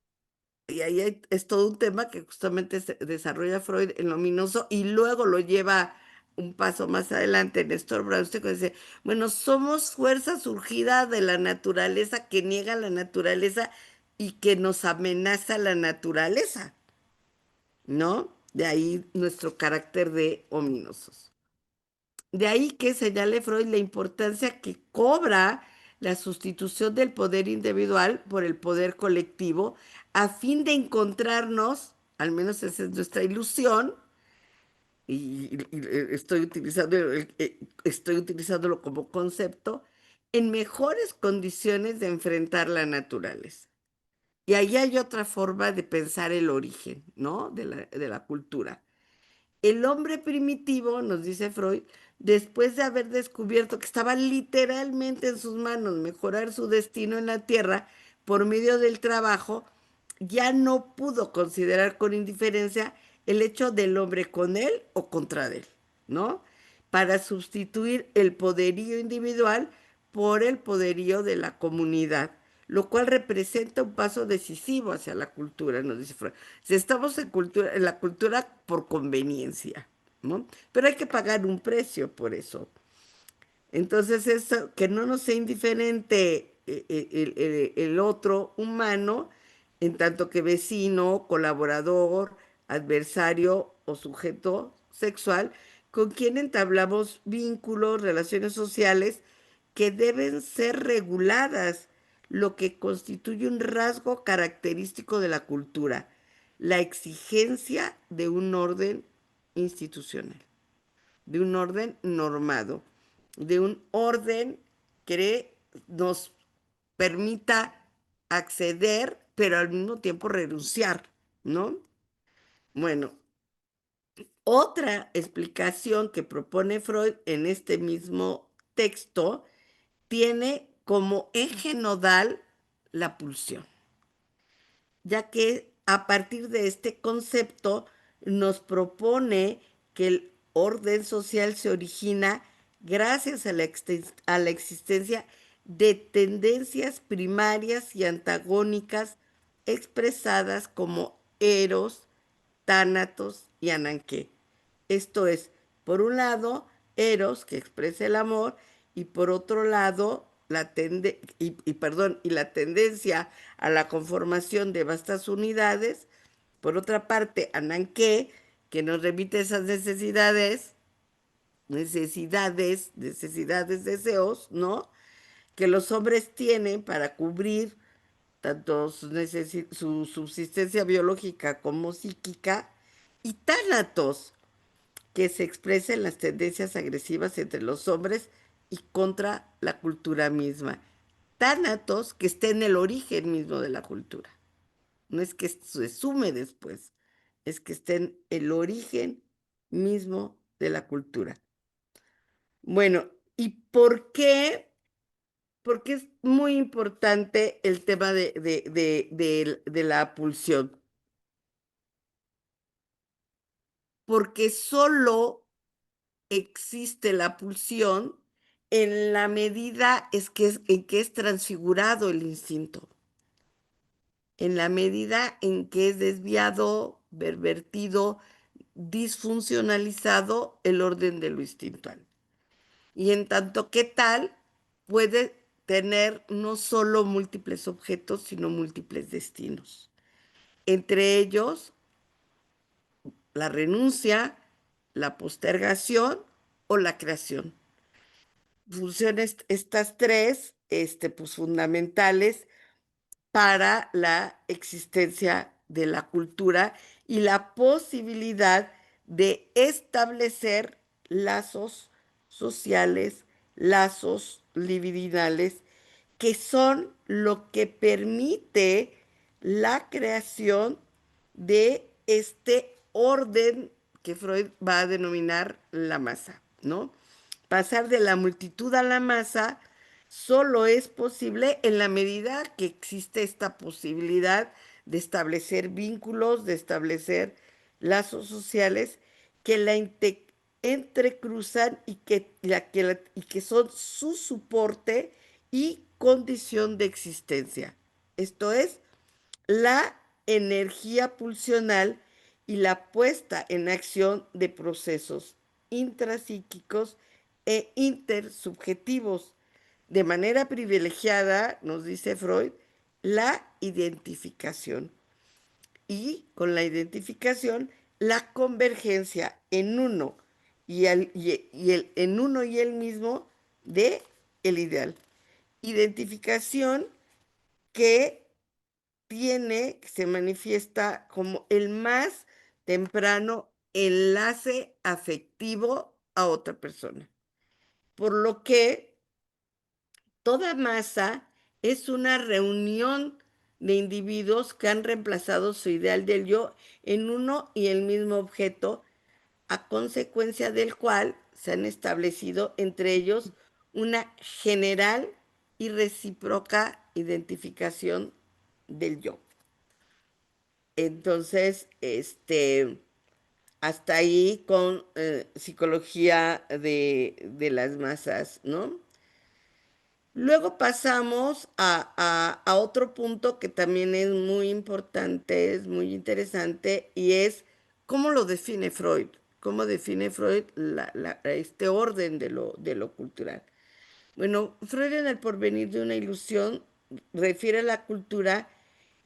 y ahí es todo un tema que justamente se desarrolla Freud en Luminoso y luego lo lleva un paso más adelante en Néstor Brownstein, que dice, bueno, somos fuerza surgida de la naturaleza que niega la naturaleza y que nos amenaza la naturaleza, ¿no? De ahí nuestro carácter de ominosos. De ahí que señale Freud la importancia que cobra la sustitución del poder individual por el poder colectivo a fin de encontrarnos, al menos esa es nuestra ilusión, y estoy utilizándolo como concepto, en mejores condiciones de enfrentar la naturaleza. Y ahí hay otra forma de pensar el origen, ¿no? De la cultura. El hombre primitivo, nos dice Freud, después de haber descubierto que estaba literalmente en sus manos mejorar su destino en la tierra por medio del trabajo, ya no pudo considerar con indiferencia el hecho del hombre con él o contra él, ¿no? Para sustituir el poderío individual por el poderío de la comunidad, lo cual representa un paso decisivo hacia la cultura, nos dice Freud. Si estamos en la cultura por conveniencia, ¿no? Pero hay que pagar un precio por eso. Entonces, eso, que no nos sea indiferente el otro humano, en tanto que vecino, colaborador, adversario o sujeto sexual, con quien entablamos vínculos, relaciones sociales que deben ser reguladas, lo que constituye un rasgo característico de la cultura, la exigencia de un orden institucional, de un orden normado, de un orden que nos permita acceder, pero al mismo tiempo renunciar, ¿no? Bueno, otra explicación que propone Freud en este mismo texto tiene como eje nodal la pulsión, ya que a partir de este concepto nos propone que el orden social se origina gracias a la existencia de tendencias primarias y antagónicas expresadas como eros, tánatos y ananqué. Esto es, por un lado, eros, que expresa el amor, y por otro lado, la tendencia a la conformación de vastas unidades. Por otra parte, ananqué, que nos remite a esas deseos, ¿no? Que los hombres tienen para cubrir tanto su subsistencia biológica como psíquica, y tánatos, que se expresa en las tendencias agresivas entre los hombres y contra la cultura misma. Tánatos, que está en el origen mismo de la cultura. No es que se sume después, es que está en el origen mismo de la cultura. Bueno, ¿y por qué? Porque es muy importante el tema de la pulsión. Porque solo existe la pulsión en la medida en que es transfigurado el instinto, en la medida en que es desviado, pervertido, disfuncionalizado el orden de lo instintual. Y en tanto que tal, puede tener no solo múltiples objetos, sino múltiples destinos. Entre ellos, la renuncia, la postergación o la creación. Funciones estas tres, pues fundamentales para la existencia de la cultura y la posibilidad de establecer lazos sociales, lazos libidinales, que son lo que permite la creación de este orden que Freud va a denominar la masa, ¿no? Pasar de la multitud a la masa solo es posible en la medida que existe esta posibilidad de establecer vínculos, de establecer lazos sociales que entrecruzan y que son su soporte y condición de existencia. Esto es, la energía pulsional y la puesta en acción de procesos intrapsíquicos e intersubjetivos. De manera privilegiada, nos dice Freud, la identificación. Y con la identificación, la convergencia en uno en uno y el mismo de el ideal. Identificación que se manifiesta como el más temprano enlace afectivo a otra persona. Por lo que toda masa es una reunión de individuos que han reemplazado su ideal del yo en uno y el mismo objeto, a consecuencia del cual se han establecido entre ellos una general y recíproca identificación del yo. Entonces, hasta ahí con psicología de las masas, ¿no? Luego pasamos a otro punto que también es muy importante, es muy interesante, y es cómo lo define Freud. Cómo define Freud este orden de lo cultural. Bueno, Freud en El porvenir de una ilusión refiere a la cultura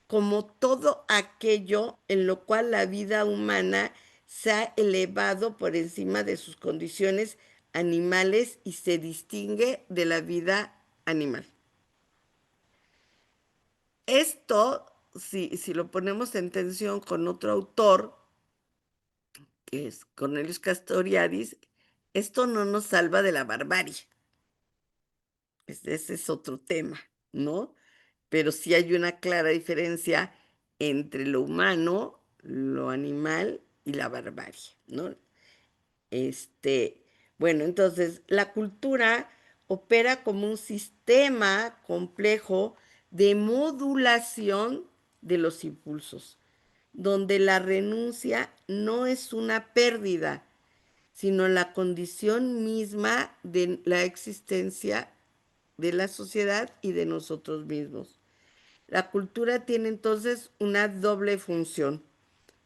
como todo aquello en lo cual la vida humana se ha elevado por encima de sus condiciones animales y se distingue de la vida animal. Esto, si lo ponemos en tensión con otro autor, que es Cornelius Castoriadis, esto no nos salva de la barbarie. Ese es otro tema, ¿no? Pero sí hay una clara diferencia entre lo humano, lo animal y la barbarie, ¿no? Bueno, entonces la cultura opera como un sistema complejo de modulación de los impulsos, donde la renuncia no es una pérdida, sino la condición misma de la existencia de la sociedad y de nosotros mismos. La cultura tiene entonces una doble función.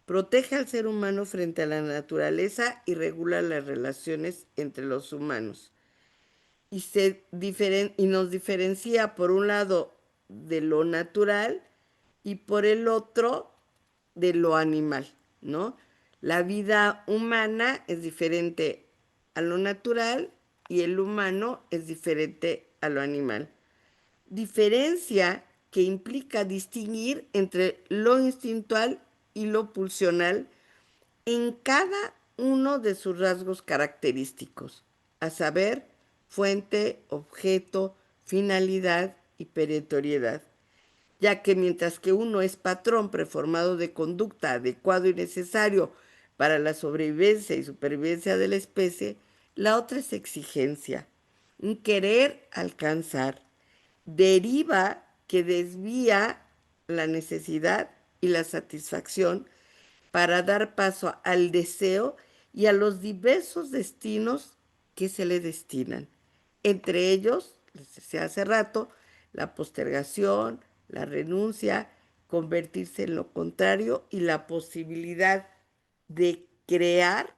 Protege al ser humano frente a la naturaleza y regula las relaciones entre los humanos. Y nos diferencia por un lado de lo natural y por el otro de lo animal, ¿no? La vida humana es diferente a lo natural y el humano es diferente a lo animal. Diferencia que implica distinguir entre lo instintual y lo pulsional en cada uno de sus rasgos característicos, a saber, fuente, objeto, finalidad y perentoriedad, ya que mientras que uno es patrón preformado de conducta adecuado y necesario para la sobrevivencia y supervivencia de la especie, la otra es exigencia, un querer alcanzar, deriva que desvía la necesidad y la satisfacción para dar paso al deseo y a los diversos destinos que se le destinan. Entre ellos, les decía hace rato, la postergación, la renuncia, convertirse en lo contrario y la posibilidad de crear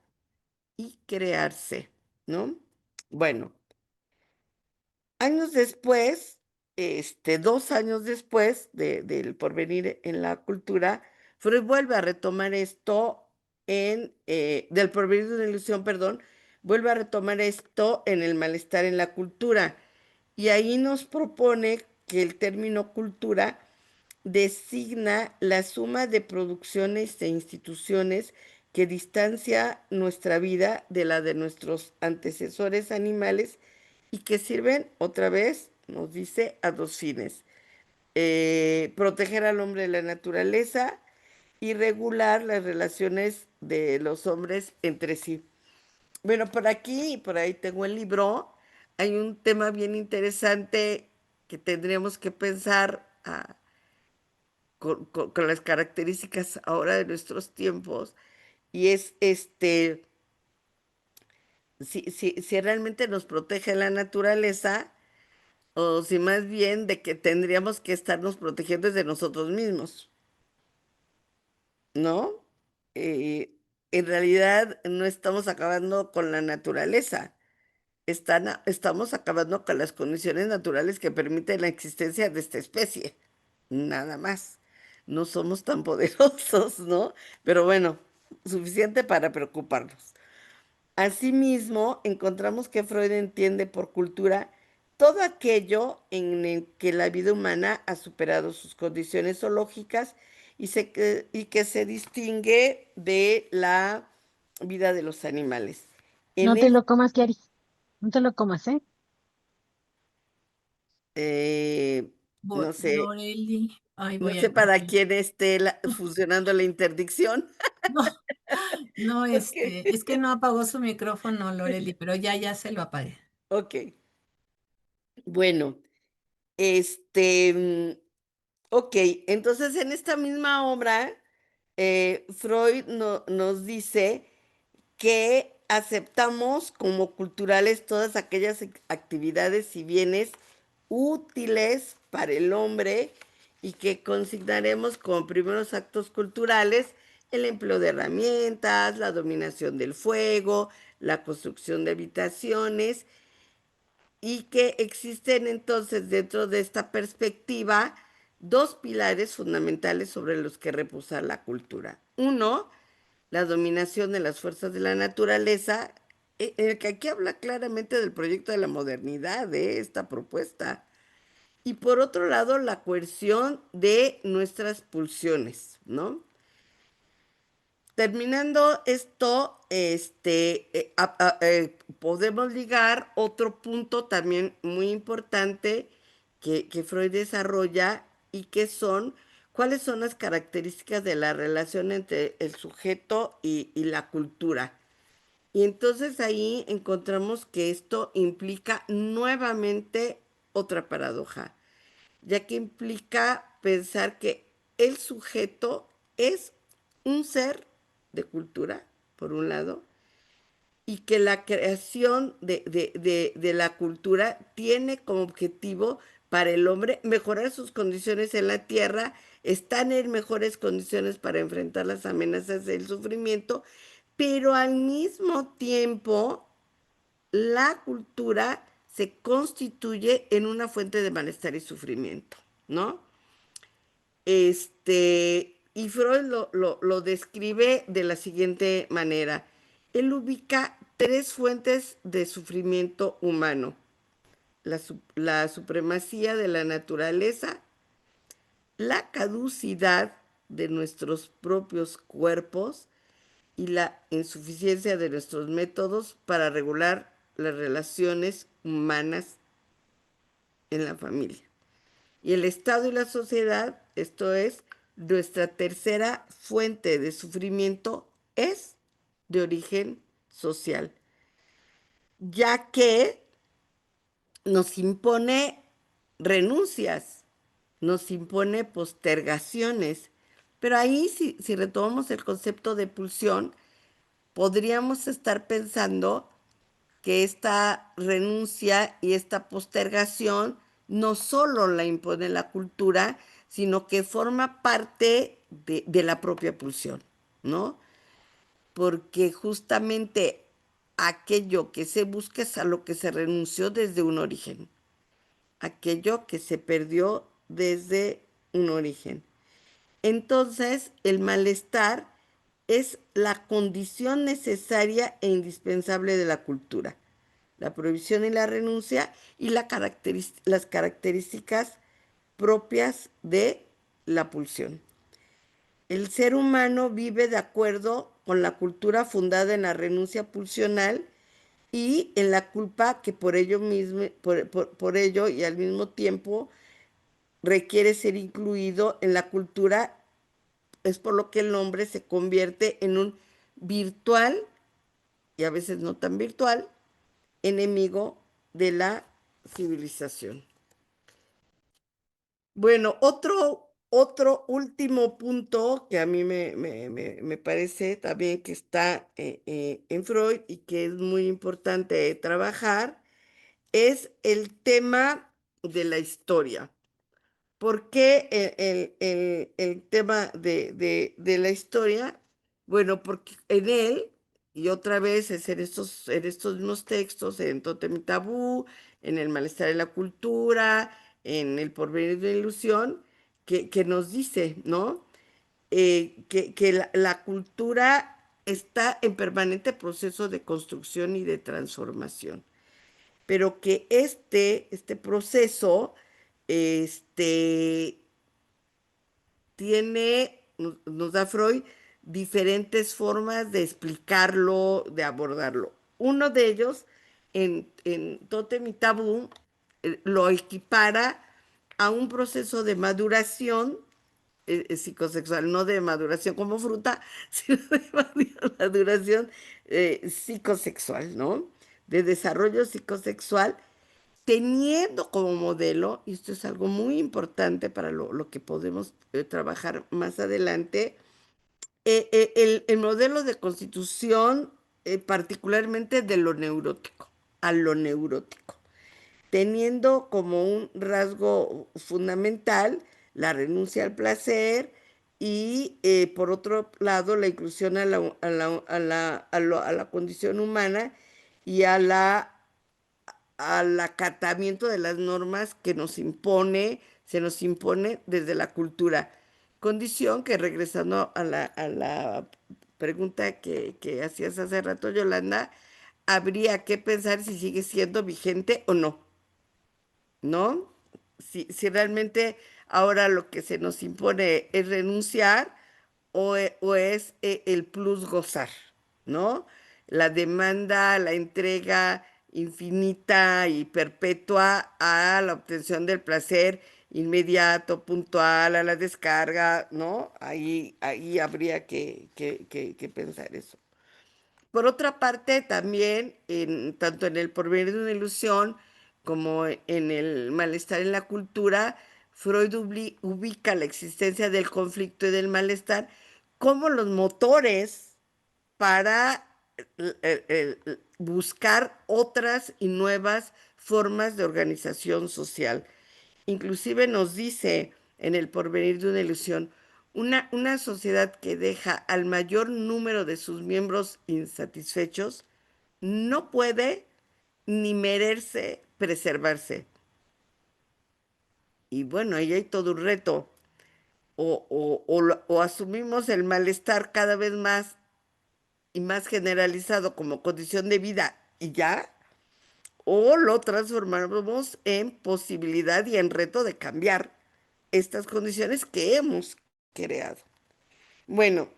y crearse, ¿no? Bueno, años después, 2 años después del porvenir en la cultura, Freud vuelve a retomar esto del porvenir de una ilusión, perdón, vuelve a retomar esto en el malestar en la cultura. Y ahí nos propone que el término cultura designa la suma de producciones e instituciones que distancia nuestra vida de la de nuestros antecesores animales y que sirven, otra vez, nos dice, a dos fines. Proteger al hombre de la naturaleza y regular las relaciones de los hombres entre sí. Bueno, por aquí y por ahí tengo el libro. Hay un tema bien interesante que tendríamos que pensar con las características ahora de nuestros tiempos, y es si realmente nos protege la naturaleza o si más bien de que tendríamos que estarnos protegiendo desde nosotros mismos, ¿no? En realidad no estamos acabando con la naturaleza, estamos acabando con las condiciones naturales que permiten la existencia de esta especie, nada más. No somos tan poderosos, ¿no? Pero bueno, suficiente para preocuparnos. Asimismo, encontramos que Freud entiende por cultura todo aquello en el que la vida humana ha superado sus condiciones zoológicas y que se distingue de la vida de los animales. En No te es- lo comas, Kiari. No te lo comas, ¿eh? eh, no sé, Loreli, ay, no voy a sé para limpiar. quién esté funcionando la interdicción. No, no, Ok, es que no apagó su micrófono, Loreli, pero ya se lo apagué. ok. Bueno, este, ok, entonces en esta misma obra, Freud nos dice que aceptamos como culturales todas aquellas actividades y bienes útiles para el hombre y que consignaremos como primeros actos culturales el empleo de herramientas, la dominación del fuego, la construcción de habitaciones y que existen entonces dentro de esta perspectiva dos pilares fundamentales sobre los que reposa la cultura. Uno, la dominación de las fuerzas de la naturaleza, en el que aquí habla claramente del proyecto de la modernidad de esta propuesta. Y por otro lado, la coerción de nuestras pulsiones, ¿no? Terminando esto, podemos ligar otro punto también muy importante que Freud desarrolla y que son cuáles son las características de la relación entre el sujeto y la cultura. Y entonces ahí encontramos que esto implica nuevamente otra paradoja, ya que implica pensar que el sujeto es un ser de cultura, por un lado, y que la creación de la cultura tiene como objetivo para el hombre mejorar sus condiciones en la tierra, están en mejores condiciones para enfrentar las amenazas del sufrimiento, pero al mismo tiempo la cultura se constituye en una fuente de malestar y sufrimiento, ¿no? Y Freud lo describe de la siguiente manera. Él ubica tres fuentes de sufrimiento humano. La supremacía de la naturaleza, la caducidad de nuestros propios cuerpos y la insuficiencia de nuestros métodos para regular las relaciones humanas en la familia. Y el Estado y la sociedad, esto es, nuestra tercera fuente de sufrimiento, es de origen social, ya que nos impone renuncias, nos impone postergaciones. Pero ahí, si retomamos el concepto de pulsión, podríamos estar pensando que esta renuncia y esta postergación no solo la impone la cultura, sino que forma parte de la propia pulsión, ¿no? Porque justamente aquello que se busca es a lo que se renunció desde un origen, aquello que se perdió desde un origen. Entonces, el malestar es la condición necesaria e indispensable de la cultura. La prohibición y la renuncia y las características propias de la pulsión. El ser humano vive de acuerdo con la cultura fundada en la renuncia pulsional y en la culpa que por ello mismo, por ello y al mismo tiempo requiere ser incluido en la cultura. Es por lo que el hombre se convierte en un virtual, y a veces no tan virtual, enemigo de la civilización. Bueno, otro Otro último punto que a mí me parece también que está en Freud y que es muy importante trabajar es el tema de la historia. ¿Por qué el tema de la historia? Bueno, porque en él, y otra vez es en estos mismos textos, en Tótem y Tabú, en El malestar de la cultura, en El porvenir de la ilusión, que nos dice, ¿no? Que la cultura está en permanente proceso de construcción y de transformación, pero que este proceso, este, nos da Freud diferentes formas de explicarlo, de abordarlo. Uno de ellos, en Tótem y Tabú, lo equipara a un proceso de maduración psicosexual, no de maduración como fruta, sino de maduración psicosexual, ¿no? De desarrollo psicosexual, teniendo como modelo, y esto es algo muy importante para lo que podemos trabajar más adelante, el modelo de constitución, particularmente de lo neurótico, a lo neurótico, teniendo como un rasgo fundamental la renuncia al placer y, por otro lado, la inclusión a la condición humana y al acatamiento de las normas que se nos impone desde la cultura. Condición que, regresando a la pregunta que hacías hace rato, Yolanda, habría que pensar si sigue siendo vigente o no, ¿no? Si realmente ahora lo que se nos impone es renunciar o es el plus gozar, ¿no? La demanda, la entrega infinita y perpetua a la obtención del placer inmediato, puntual, a la descarga, ¿no? Ahí habría que pensar eso. Por otra parte, también, tanto en El porvenir de una ilusión como en El malestar en la cultura, Freud ubica la existencia del conflicto y del malestar como los motores para buscar otras y nuevas formas de organización social. Inclusive nos dice en El porvenir de una ilusión, una sociedad que deja al mayor número de sus miembros insatisfechos no puede ni merece preservarse. Y bueno, ahí hay todo un reto. O asumimos el malestar cada vez más y más generalizado como condición de vida y ya, o lo transformamos en posibilidad y en reto de cambiar estas condiciones que hemos creado. Bueno,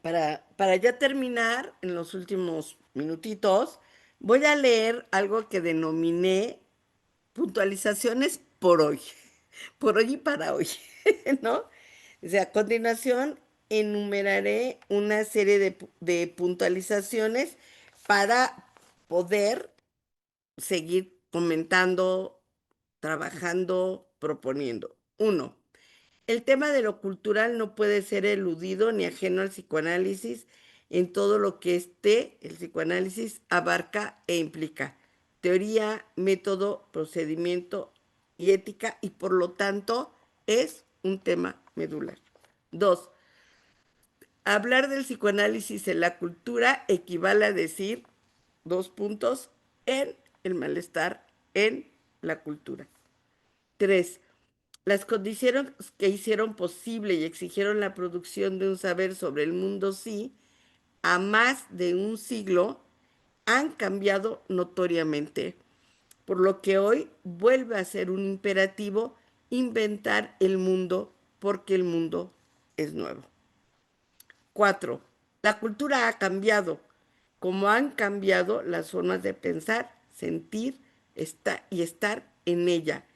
para ya terminar, en los últimos minutitos, voy a leer algo que denominé puntualizaciones por hoy y para hoy, ¿no? O sea, a continuación enumeraré una serie de puntualizaciones para poder seguir comentando, trabajando, proponiendo. Uno, el tema de lo cultural no puede ser eludido ni ajeno al psicoanálisis en todo lo que el psicoanálisis abarca e implica. Teoría, método, procedimiento y ética, y por lo tanto es un tema medular. Dos, hablar del psicoanálisis en la cultura equivale a decir, dos puntos, en el malestar en la cultura. Tres, las condiciones que hicieron posible y exigieron la producción de un saber sobre el mundo sí, a más de un siglo, han cambiado notoriamente, por lo que hoy vuelve a ser un imperativo inventar el mundo porque el mundo es nuevo. 4. La cultura ha cambiado, como han cambiado las formas de pensar, sentir y estar en ella,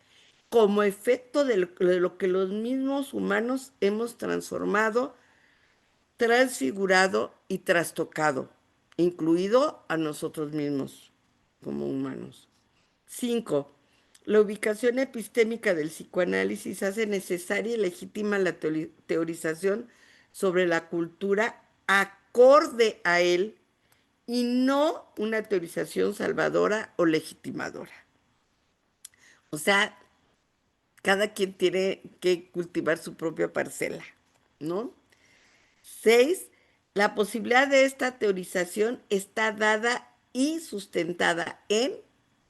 como efecto de lo que los mismos humanos hemos transformado, transfigurado y trastocado, incluido a nosotros mismos como humanos. 5. La ubicación epistémica del psicoanálisis hace necesaria y legítima la teorización sobre la cultura acorde a él y no una teorización salvadora o legitimadora. O sea, cada quien tiene que cultivar su propia parcela, ¿no? 6. La posibilidad de esta teorización está dada y sustentada en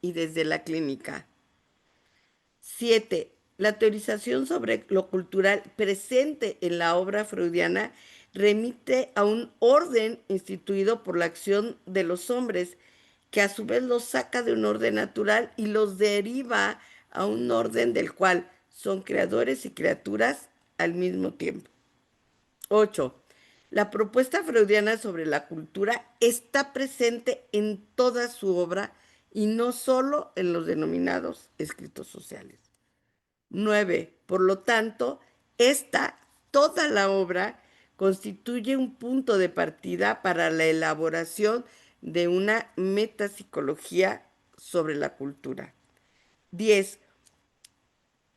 y desde la clínica. 7. La teorización sobre lo cultural presente en la obra freudiana remite a un orden instituido por la acción de los hombres, que a su vez los saca de un orden natural y los deriva a un orden del cual son creadores y criaturas al mismo tiempo. 8. La propuesta freudiana sobre la cultura está presente en toda su obra y no solo en los denominados escritos sociales. 9. Por lo tanto, toda la obra, constituye un punto de partida para la elaboración de una metapsicología sobre la cultura. 10.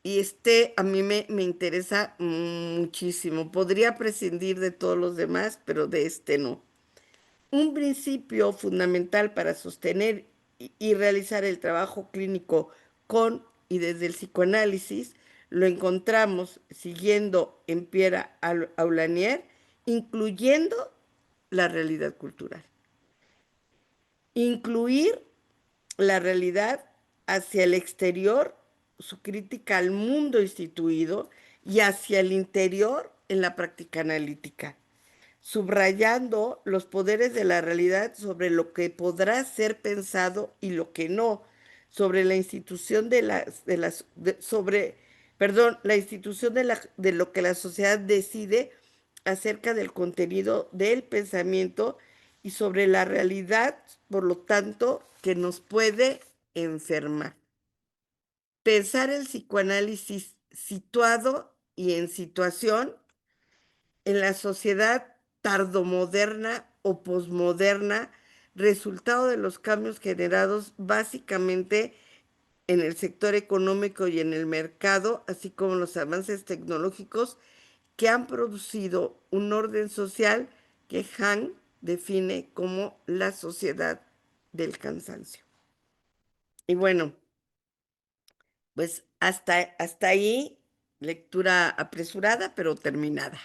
Y a mí me interesa muchísimo. Podría prescindir de todos los demás, pero de este no. Un principio fundamental para sostener y realizar el trabajo clínico con y desde el psicoanálisis lo encontramos siguiendo en Pierre Aulanier, incluyendo la realidad cultural. Incluir la realidad hacia el exterior, su crítica al mundo instituido, y hacia el interior en la práctica analítica, subrayando los poderes de la realidad sobre lo que podrá ser pensado y lo que no, sobre la institución la institución de lo que la sociedad decide acerca del contenido del pensamiento y sobre la realidad, por lo tanto, que nos puede enfermar. Pensar el psicoanálisis situado y en situación en la sociedad tardomoderna o posmoderna, resultado de los cambios generados básicamente en el sector económico y en el mercado, así como los avances tecnológicos que han producido un orden social que Han define como la sociedad del cansancio. Y bueno, pues hasta ahí, lectura apresurada, pero terminada.